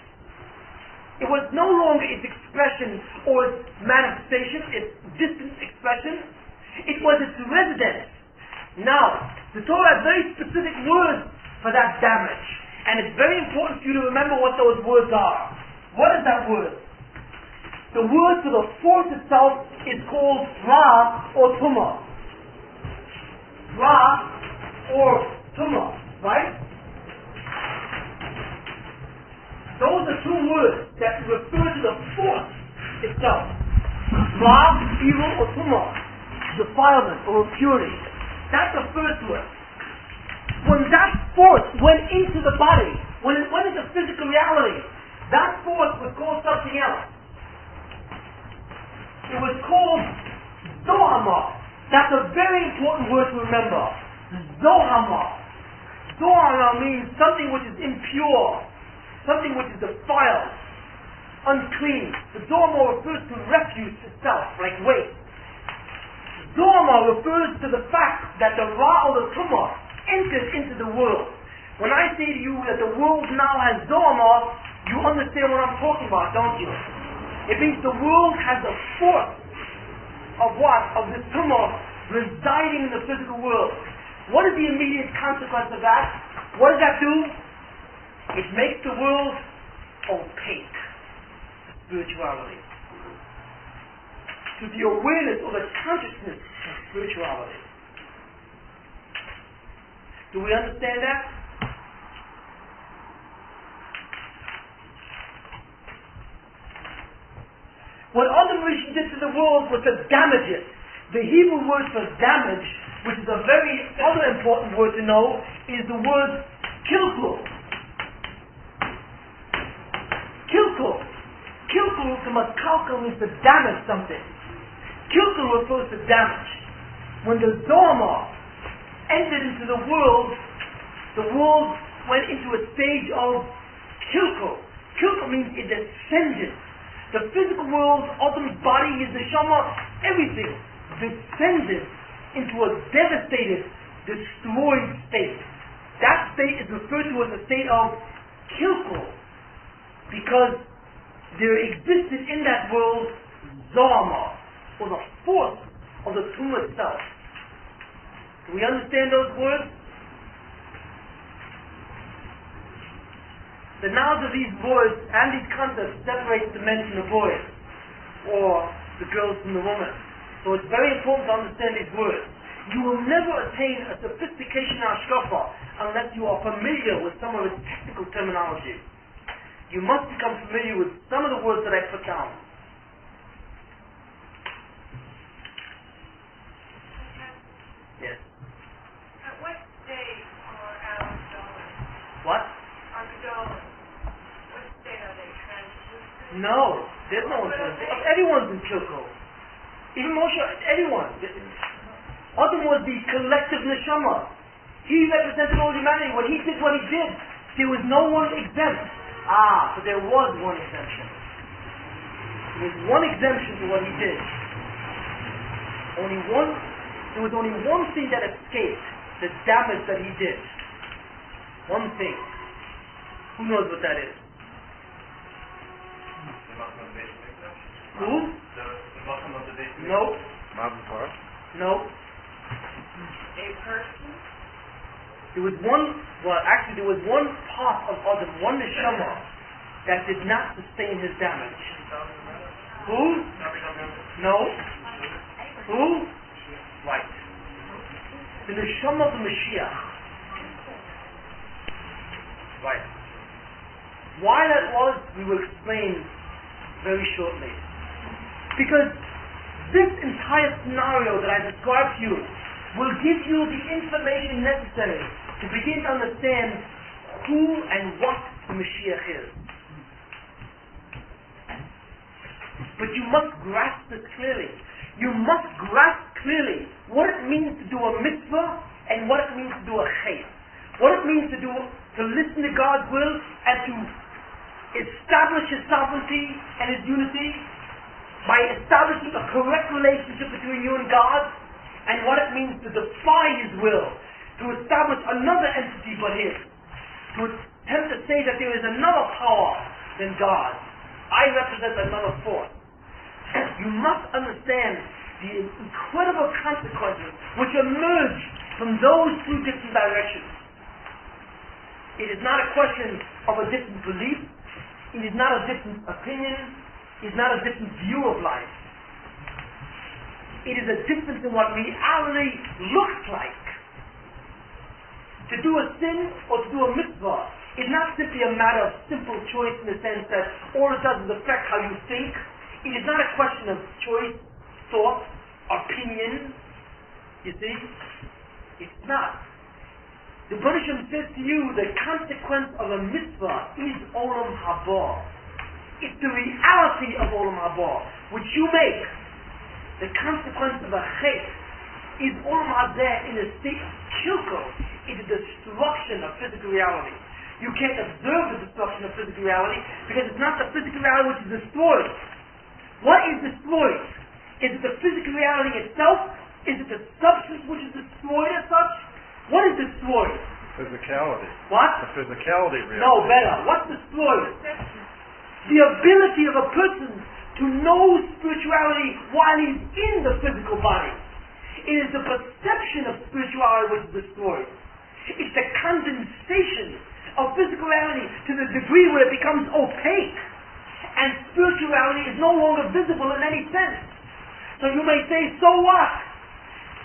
It was no longer its expression or its manifestation, its distant expression. It was its residence. Now, the Torah has very specific words for that damage. And it's very important for you to remember what those words are. What is that word? The word for the force itself is called Ra or Tumah. Ra or Tumah, right? Those are two words that refer to the force itself. Ra, evil, or Tumah, defilement or impurity. That's the first word. When that force went into the body, when it went into physical reality, that force was called something else. It was called Zohama. That's a very important word to remember. Zohama. Zohama means something which is impure, something which is defiled, unclean. The Zohama refers to refuse itself, like waste. Zohama refers to the fact that the Ra or the Tumah enters into the world. When I say to you that the world now has Zohama, you understand what I'm talking about, don't you? It means the world has the force of what? Of the Tumah residing in the physical world. What is the immediate consequence of that? What does that do? It makes the world opaque to spirituality, to the awareness or the consciousness of spirituality. Do we understand that? What Adam Rishon did to the world was to damage it. The Hebrew word for damage, which is a very other important word to know, is the word kilkul. Kilkul. Kilkul from a kalkul means to damage something. Kilkul refers to damage. When the Zohama entered into the world went into a stage of kilkul. Kilkul means it descended. The physical world, Adam's body, his neshama, everything descended into a devastated, destroyed state. That state is referred to as a state of kilkul, because there existed in that world Zohama, or the force of the tumah itself. Do we understand those words? The knowledge of these words and these concepts separates the men from the boys, or the girls from the women. So it's very important to understand these words. You will never attain a sophistication hashkafa unless you are familiar with some of its technical terminology. You must become familiar with some of the words that I put down. Yes. At what day are Adam stolen? What? Are stolen? No, there's no one. Everyone's in Kilko. Even Moshe, everyone. Adam was the collective neshama. He represented all humanity. When he did what he did, there was no one exempt. But there was one exemption. There was one exemption to what he did. There was only one thing that escaped the damage that he did. One thing. Who knows what that is? Who? No. No. A person? There was one part of Adam, one neshama, that did not sustain his damage. Who? No. Who? Right. The neshama of the Mashiach. Right. Why that was, we will explain very shortly. Because this entire scenario that I described to you will give you the information necessary to begin to understand who and what the Mashiach is. But you must grasp this clearly. You must grasp clearly what it means to do a mitzvah and what it means to do a chayt. What it means to listen to God's will and to establish His sovereignty and His unity by establishing a correct relationship between you and God, and what it means to defy His will, to establish another entity but His, to attempt to say that there is another power than God. I represent another force. You must understand the incredible consequences which emerge from those two different directions. It is not a question of a different belief. It is not a different opinion. It is not a different view of life. It is a difference in what reality looks like. To do a sin or to do a mitzvah is not simply a matter of simple choice in the sense that all it does is affect how you think. It is not a question of choice, thought, opinion. You see? It's not. The Baruch Shem says to you, the consequence of a mitzvah is olam haba. It's the reality of olam haba, which you make. The consequence of a chet is olam hazeh in a state of kilko. It is the destruction of physical reality. You can't observe the destruction of physical reality because it's not the physical reality which is destroyed. What is destroyed? Is it the physical reality itself? Is it the substance which is destroyed as such? What is destroyed? Physicality. What? The physicality reality. No, better. What's destroyed? The ability of a person to know spirituality while he's in the physical body. It is the perception of spirituality which is destroyed. It's the condensation of physical reality to the degree where it becomes opaque and spirituality is no longer visible in any sense. So you may say, so what?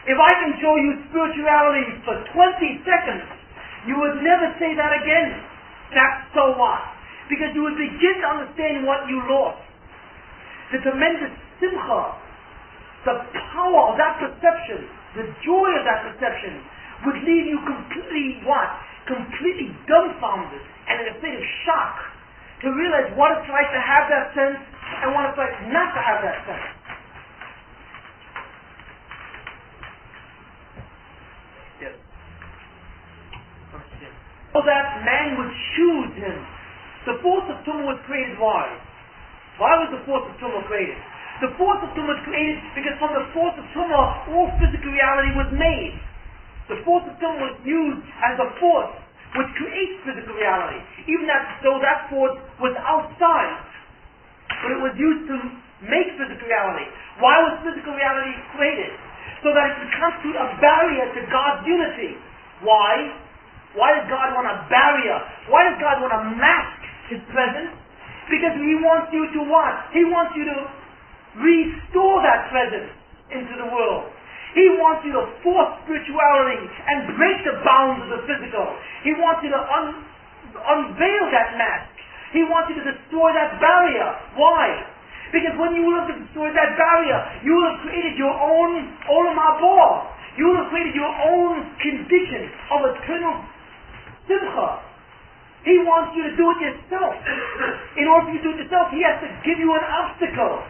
If I can show you spirituality for 20 seconds, you would never say that again. That's so what? Because you would begin to understand what you lost. The tremendous simcha, the power of that perception, the joy of that perception, would leave you completely what? Completely dumbfounded and in a state of shock to realize what it's like to have that sense and what it's like not to have that sense. Yes. So that man would choose him. The force of Tumah was created why? Why was the force of Tumah created? The force of Tumah was created because from the force of Tumah all physical reality was made. The force of Tumah was used as a force which creates physical reality, even though that force was outside. But it was used to make physical reality. Why was physical reality created? So that it could constitute a barrier to God's unity. Why? Why does God want a barrier? Why does God want to mask His presence? Because He wants you to what? He wants you to restore that presence into the world. He wants you to force spirituality and break the bounds of the physical. He wants you to unveil that mask. He wants you to destroy that barrier. Why? Because when you will have destroyed that barrier, you will have created your own olam haba. You will have created your own condition of eternal simcha. He wants you to do it yourself. In order for you to do it yourself, he has to give you an obstacle.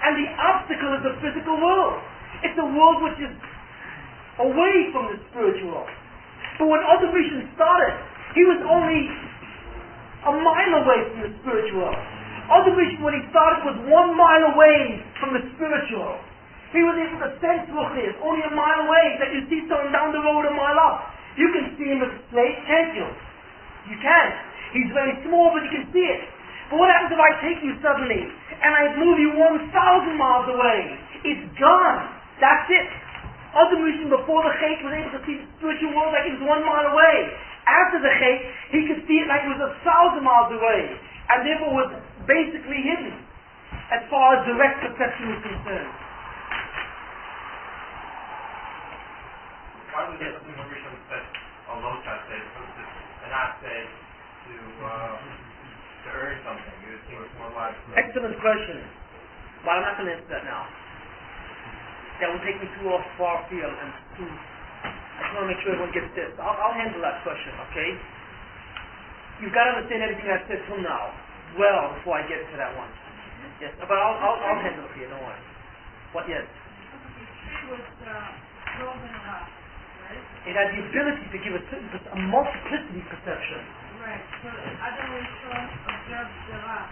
And the obstacle is the physical world. It's a world which is away from the spiritual. But when Adam Rishon started, he was only a mile away from the spiritual. Adam Rishon, when he started, was 1 mile away from the spiritual. He was able to sense Ruchnius only a mile away, that you see someone down the road a mile up. You can see him as straight, can't you? You can. He's very small, but you can see it. But what happens if I take you suddenly and I move you 1,000 miles away? It's gone. That's it. Adam Rishon before the Chait was able to see the spiritual world like it was 1 mile away. After the Chait, he could see it like it was 1,000 miles away, and therefore was basically hidden as far as direct perception is concerned. Why was Adam Rishon said a low shot say and not say to earn something? It would seem more logical. Excellent question, but I'm not going to answer that now. That will take me too far afield and too. I just want to make sure everyone gets this. I'll handle that question, okay? You've got to understand everything I've said till now, well, before I get to that one. Yes, but I'll handle it for you. Don't worry. What? Yes. The tree was golden enough, right? It had the ability to give a multiplicity perception. Right. So Adam Rishon observed the rock,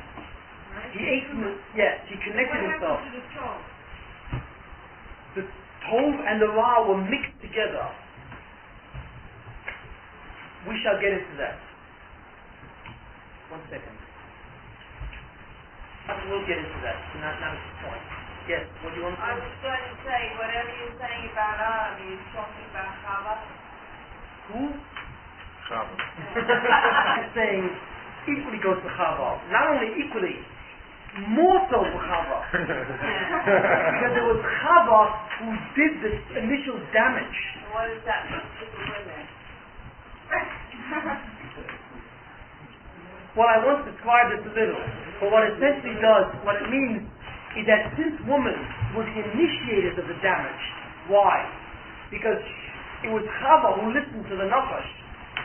right? He ate from it. Yes, he connected What himself. happened to the soul? The Tov and the Ra were mixed together. We shall get into that. 1 second. We'll get into that. Not at this point. Yes, what do you want to say? I was going to say, whatever you're saying about Adam, you're talking about Chava. Who? Chava. I'm saying equally goes to Chava. Not only equally, more so for Chava. Because it was Chava who did the initial damage. What does that mean to the women? Well, I once described this a little, but what it essentially does, what it means, is that since woman was the initiators of the damage, why? Because it was Chava who listened to the Nachash,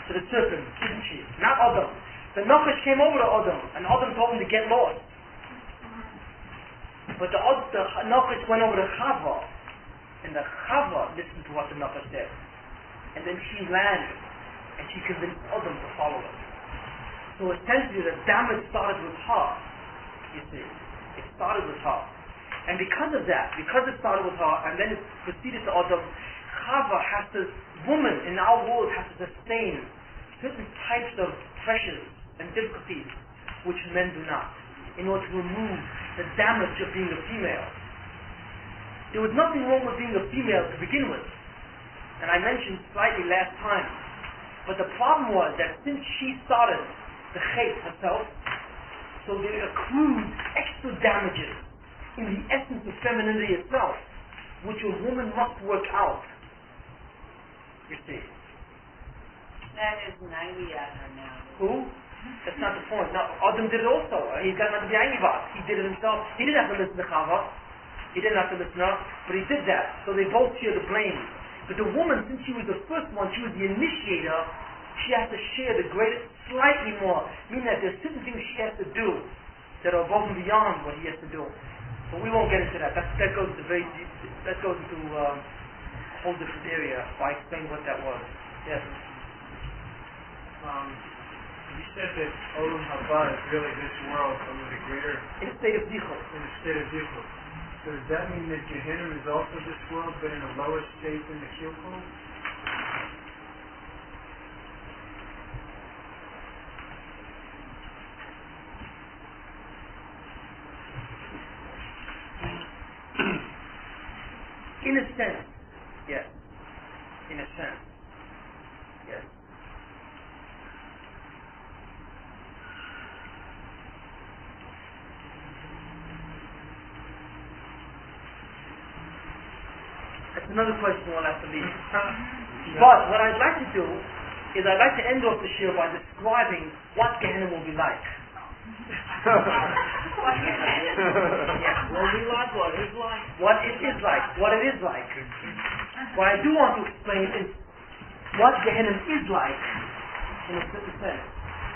to the serpent, didn't she? Not Adam. The Nachash came over to Adam, and Adam told him to get lost. But the Nachash went over to Chava, and the Chava listened to what the Nachash said. And then she ran, and she convinced Adam to follow her. So essentially the damage started with her, you see. It started with her. And because of that, because it started with her, and then it proceeded to Adam, woman in our world has to sustain certain types of pressures and difficulties which men do not, in order to remove the damage of being a female. There was nothing wrong with being a female to begin with, and I mentioned slightly last time, but the problem was that since she started the Chait herself, so there accrued extra damages in the essence of femininity itself, which a woman must work out. You see. That is 90 at her now. Who? That's not the point. Now, Adam did it also. He's got not to be Ainivas. He did it himself. He didn't have to listen to Chava. He didn't have to listen to her, but he did that. So they both share the blame. But the woman, since she was the first one, she was the initiator, she has to share the greatest, slightly more, meaning that there's certain things she has to do that are above and beyond what he has to do. But we won't get into that. That goes into very deep, that goes into a whole different area. So I explained what that was. Yes. You said that Olam Haba is really this world, some of the greater In a state of dichot. in a state of Yichud. So does that mean that Gehenna is also this world, but in a lower state than the Kilkul? In a sense, yes. In a sense, yes. That's another question we'll have to leave. But what I'd like to do is I'd like to end off the shir by describing what Gehenna will be like. What it is like. What it is like. What I do want to explain is what Gehenna is like in a certain sense.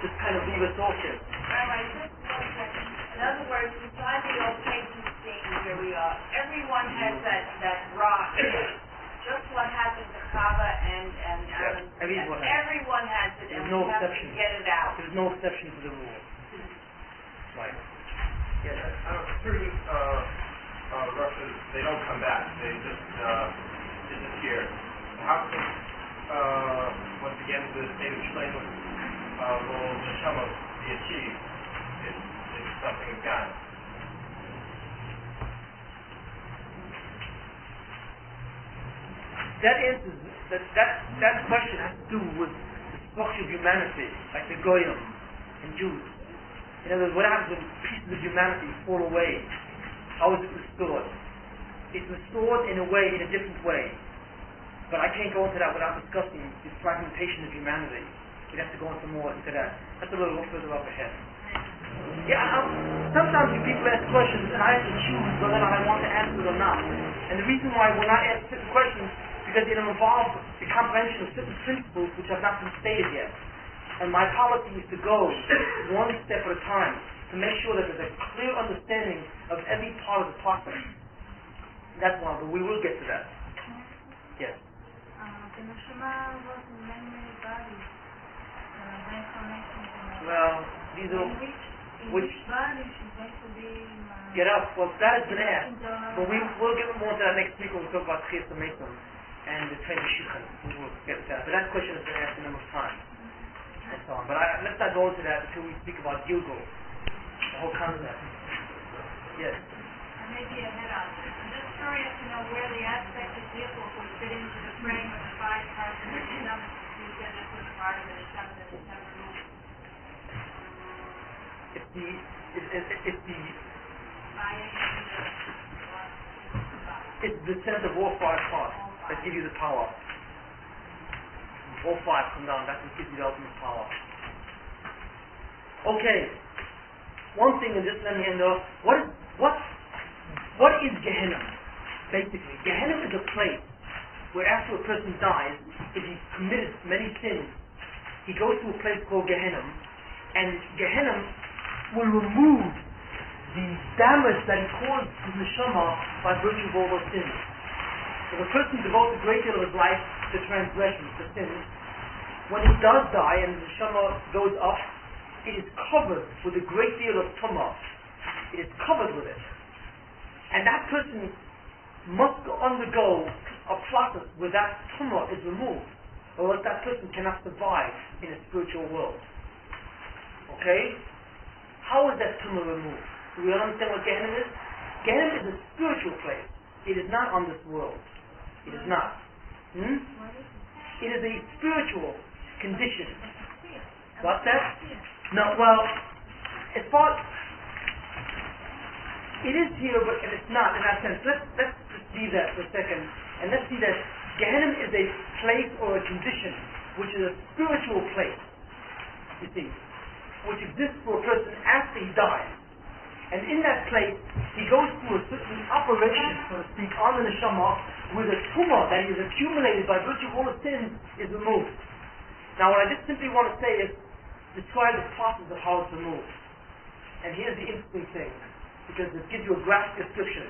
just kind of leave us all here. All right, just 1 second. In other words, beside the old painting scene where we are, everyone has that rock. Just what happened to Kava and Alan. Everyone has. Everyone has it, There's and no we have exception. to get it out. There's no exception to the rule. Right. Yes. Certain Russians, they don't come back. They just disappear. How can, once again, the state of Shleimus will Neshama be achieved if something is gone? That answers that question has to do with the structure of humanity, like the Goyim and Jews. In other words, what happens when pieces of humanity fall away? How is it restored? It's restored in a different way. But I can't go into that without discussing the fragmentation of humanity. We'd have to go into more into that. That's a little further up ahead. Yeah, sometimes people ask questions and I have to choose whether or not I want to answer it or not. And the reason why we're not asking certain questions because it involves the comprehension of certain principles which have not been stated yet. And my policy is to go one step at a time to make sure that there's a clear understanding of every part of the process. That's one, but we will get to that. Yes. The Neshama was in many bodies. The incarnations in Well, these are which body she's going to be get up. Well, that has been asked, but we'll get more to that next week when we talk about Chiyas Mason and the Taiva Shikhan. We'll get to that. But that question has been asked a number of times and so on. But let's not go into that until we speak about Gilgal, the whole concept. Yes. Maybe a head-on. I'm just curious to know where the aspect of vehicles would fit into the frame of the 5 parts of the Neshama. You said this was part of the Neshama that is never moved. It's the it's the sense of all 5 parts that give you the power. All 5 come down. That's what gives you the ultimate power. Okay. One thing, and just let me end off. What is Gehenna? Basically, Gehenna is a place where after a person dies, if he committed many sins, he goes to a place called Gehenna, and Gehenna will remove the damage that he caused to the neshama by virtue of all those sins. If a person devotes a great deal of his life to transgressions, to sins, when he does die and the neshama goes up, it is covered with a great deal of tumah. It is covered with it. And that person must undergo a process where that tumah is removed, or else that person cannot survive in a spiritual world. Okay? How is that tumah removed? Do we understand what Gehenna is? Gehenna is a spiritual place. It is not on this world. It is not. It is a spiritual condition. What's that? No, well, as far as it is here, but it's not in that sense. Let's just see that for a second, and let's see that Gehenna is a place or a condition which is a spiritual place, you see, which exists for a person after he dies. And in that place, he goes through a certain operation, so to speak, on the neshama, where the tumah that he has accumulated by virtue of all his sins is removed. Now, what I just simply want to say is describe the process of how it's removed. And here's the interesting thing, because it gives you a graphic description.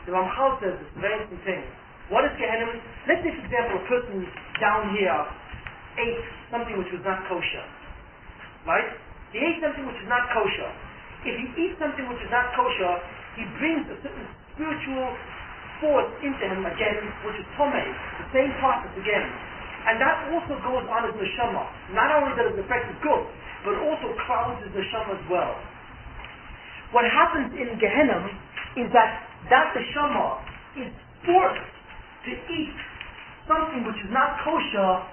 The Ramchal says this very interesting thing. What is Gehenna? Let's say, for example, a person down here ate something which was not kosher. Right? He ate something which is not kosher. If he eats something which is not kosher, he brings a certain spiritual force into him again, which is tomei, the same process again. And that also goes on his neshama. Not only does it affect his good, but also clouds his neshama as well. What happens in Gehenna is that neshama is forced to eat something which is not kosher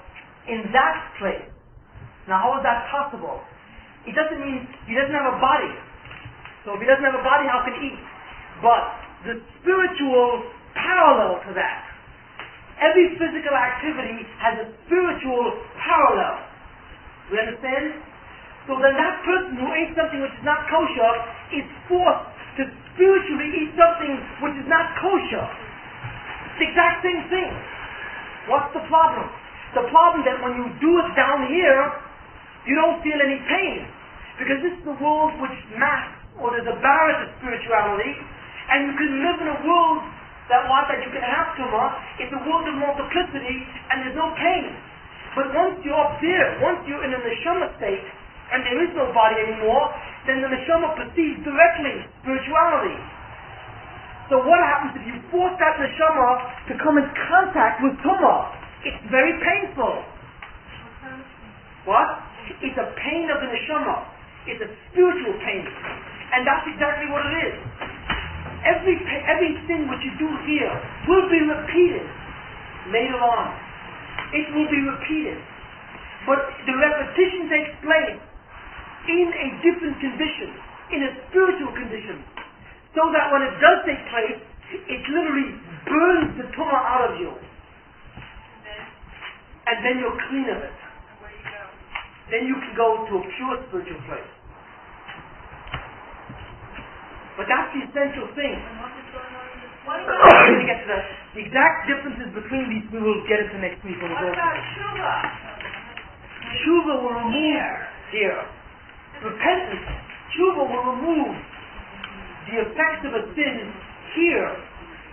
in that place. Now, how is that possible? It doesn't mean he doesn't have a body. So if he doesn't have a body, how can he eat? But the spiritual parallel to that. Every physical activity has a spiritual parallel. We understand? So then that person who ate something which is not kosher is forced to spiritually eat something which is not kosher. It's the exact same thing. What's the problem? The problem that when you do it down here, You don't feel any pain. Because this is the world which masks, or there's a barrier to spirituality, and you can live in a world that you can have tuma. It's a world of multiplicity, and there's no pain. But once you're up there, once you're in a neshama state, and there is no body anymore, then the neshama perceives directly spirituality. So what happens if you force that neshama to come in contact with tuma? It's very painful. What? It's a pain of the neshama. It's a spiritual pain. And that's exactly what it is. Every sin which you do here will be repeated later on. It will be repeated. But the repetition takes place in a different condition, in a spiritual condition. So that when it does take place, it literally burns the tumor out of you. And then you're clean of it. Where you go? Then you can go to a pure spiritual place. But that's the essential thing. What We're about going to get to the exact differences between these. We will get into next week when we what go. about Shuva? Tshuva will remove here. Repentance. Tshuva will remove the effects of a sin here.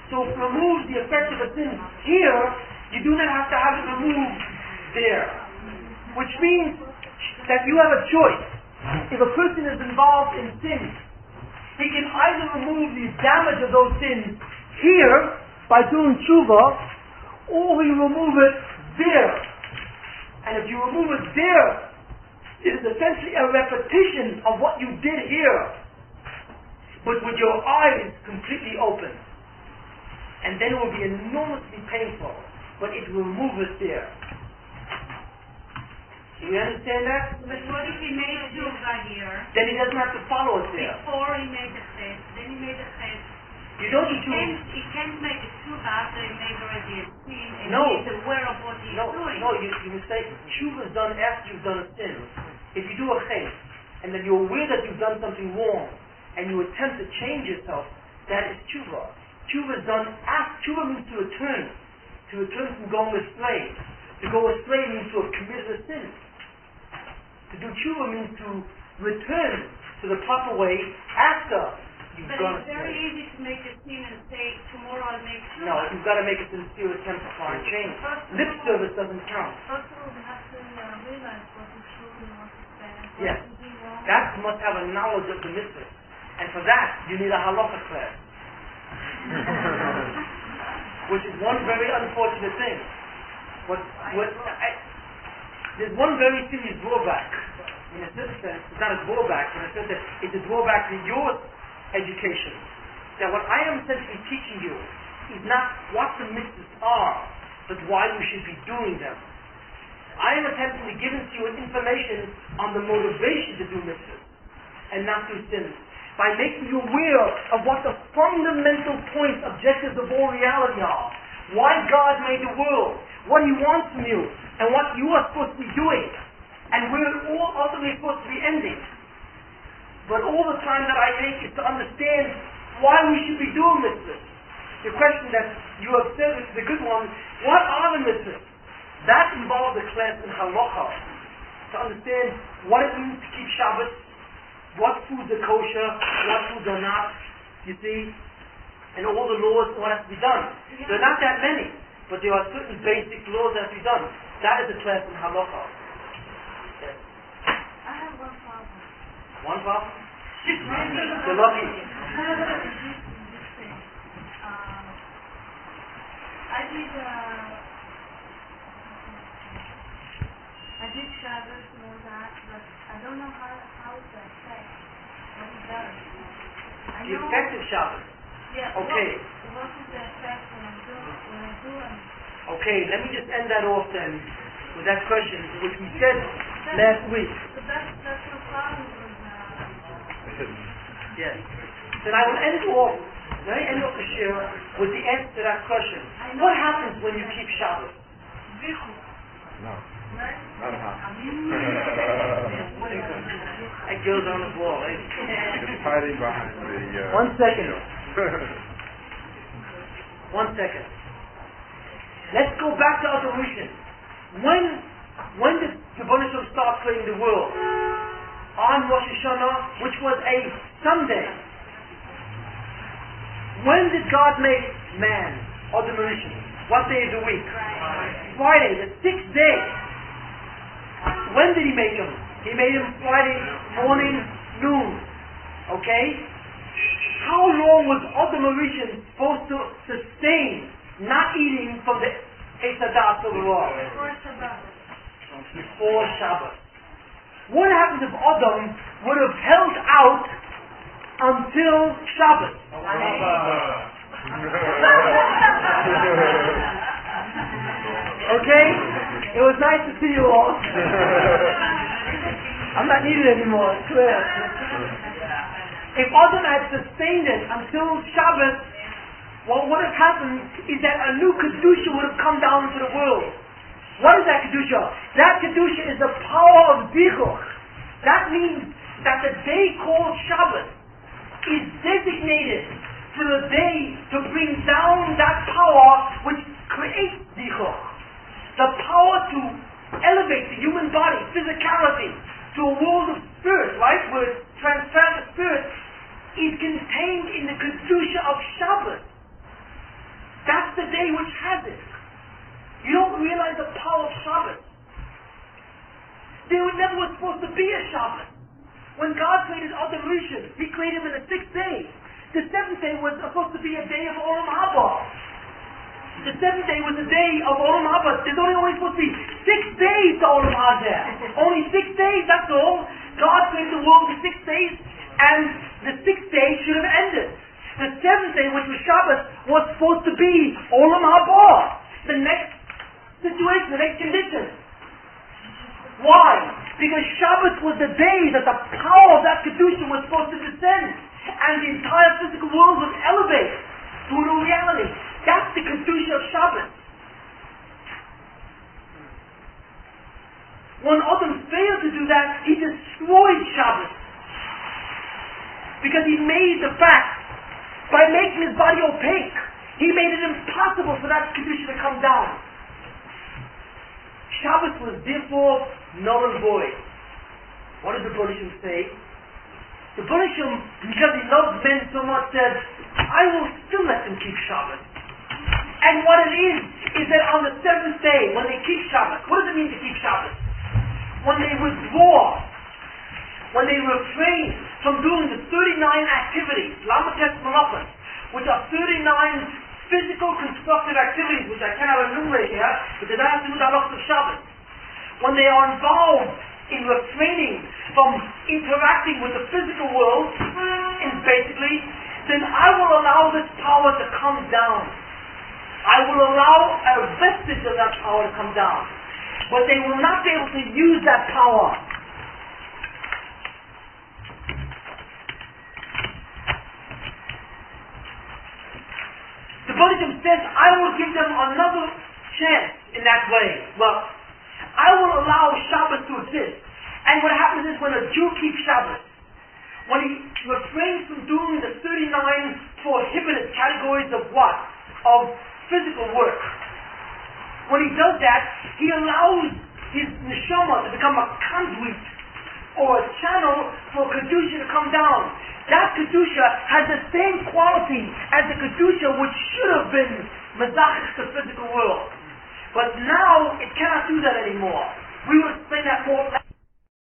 So if it removes the effects of a sin here, you do not have to have it removed there. Which means that you have a choice. If a person is involved in sin, he can either remove the damage of those sins here by doing tshuva, or he remove it there. And if you remove it there, it is essentially a repetition of what you did here, but with your eyes completely open. And then it will be enormously painful, but it will remove it there. Do you understand that? But what if he made Shuva here? Then he doesn't have to follow it there. Before he made the ches, then he made the ches. You don't do tshuva. He can't make a Shuva after he made already a sin, and No. he's aware of what he's doing. No, you mistake. Tshuva is done after you've done a sin. If you do a ches, and then you're aware that you've done something wrong, and you attempt to change yourself, that is tshuva. Tshuva is done after. Tshuva means to return from going astray. To go astray means to have committed a sin. To do tshuva means to return to the proper way after you've But gone it's very astray. easy to make a sin and say, tomorrow I'll make Shuva. No, you've got to make a sincere attempt to try and change. Lip service doesn't count. First of all, we have to realize what is true and what is bad. Yes. What is wrong. That must have a knowledge of the mitzvah. And for that, you need a halacha class. Which is one very unfortunate thing. There's one very serious drawback. In a certain sense, it's not a drawback, in a certain sense, it's a drawback to your education. That what I am essentially teaching you is not what the mitzvahs are, but why you should be doing them. I am attempting to give to you information on the motivation to do mitzvahs and not do sins, by making you aware of what the fundamental points, objectives of all reality are. Why God made the world, what He wants from you, and what you are supposed to be doing, and where it all ultimately supposed to be ending. But all the time that I take is to understand why we should be doing mitzvahs. The question that you have said is the good one: what are the mitzvahs? That involves a class in halacha, to understand what it means to keep Shabbos, what foods are kosher, what foods are not, you see, and all the laws, what has to be done. There are not that many, but there are certain basic laws that have to be done. That is a class in halacha. Yes. I have one problem. One problem? You're lucky. This thing. I did Shabbos and all that, but I don't know how it affects what it does. I The know. effect of Shabbos. Yeah. Okay. What is the effect when I do it? Okay, let me just end that off then with that question, which we said last week. But that's no problem with Yes. Then I will end off. Let me end off the share with the answer to that question. What happens when you keep Shabbos? No. Not happening. That goes on the wall, eh? It's hiding behind the... 1 second. 1 second. Let's go back to Adoration. When did the Baruch Hashem starts creating the world. On Rosh Hashanah, which was a Sunday. When did God make man, Adam Rishon? What day of the week? Friday, the 6th day. When did He make him? He made him Friday morning, noon. Okay? How long was Adam Rishon supposed to sustain not eating from the Eisadat of the law? Before Shabbat. What happens if Adam would have held out until Shabbat? Okay? It was nice to see you all. I'm not needed anymore, it's clear. If Adam had sustained it until Shabbat, what would have happened is that a new Kedusha would have come down into the world. What is that Kedusha? That Kedusha is the power of Zichuch. That means that the day called Shabbat is designated for the day to bring down that power which creates Zichuch. The power to elevate the human body, physicality, to a world of spirit, right? Where it transfers the spirit, is contained in the Kedusha of Shabbat. That's the day which has it. You don't realize the power of Shabbat. There never was supposed to be a Shabbat. When God created Adam Rishon, He created him in the 6th day. The 7th day was supposed to be a day of Olam Haba. The 7th day was the day of Olam Haba. There's only supposed to be 6 days to Olam Haba. Only 6 days, that's all. God created the world in 6 days, and the 6th day should have ended. The 7th day, which was Shabbat, was supposed to be Olam Haba. The next situation, the next condition. Why? Because Shabbat was the day that the power of that Kedusha was supposed to descend, and the entire physical world was elevated to a new reality. That's the Kedusha of Shabbat. When Adam failed to do that, he destroyed Shabbat. Because he made the fact, by making his body opaque, he made it impossible for that Kedusha to come down. Shabbat was therefore null and void. What does the Baruch Hashem say? The Baruch Hashem, because He loves men so much, said, I will still let them keep Shabbat. And what it is that on the 7th day, when they keep Shabbat, what does it mean to keep Shabbat? When they withdraw, when they refrain from doing the 39 activities, Lamates Malachas, which are 39 physical constructive activities, which I cannot enumerate here, but they don't have to do with the halachos of Shabbat. When they are involved in refraining from interacting with the physical world, and basically, then I will allow this power to come down. I will allow a vestige of that power to come down. But they will not be able to use that power. The Baruch Hashem says, I will give them another chance in that way. Well, I will allow Shabbat to exist. And what happens is when a Jew keeps Shabbat, when he refrains from doing the 39 prohibited categories of what? Of physical work. When he does that, he allows his neshama to become a conduit or a channel for Kedusha to come down. That Kedusha has the same quality as the Kedusha which should have been Mezachich the physical world. But now it cannot do that anymore. We will explain that more.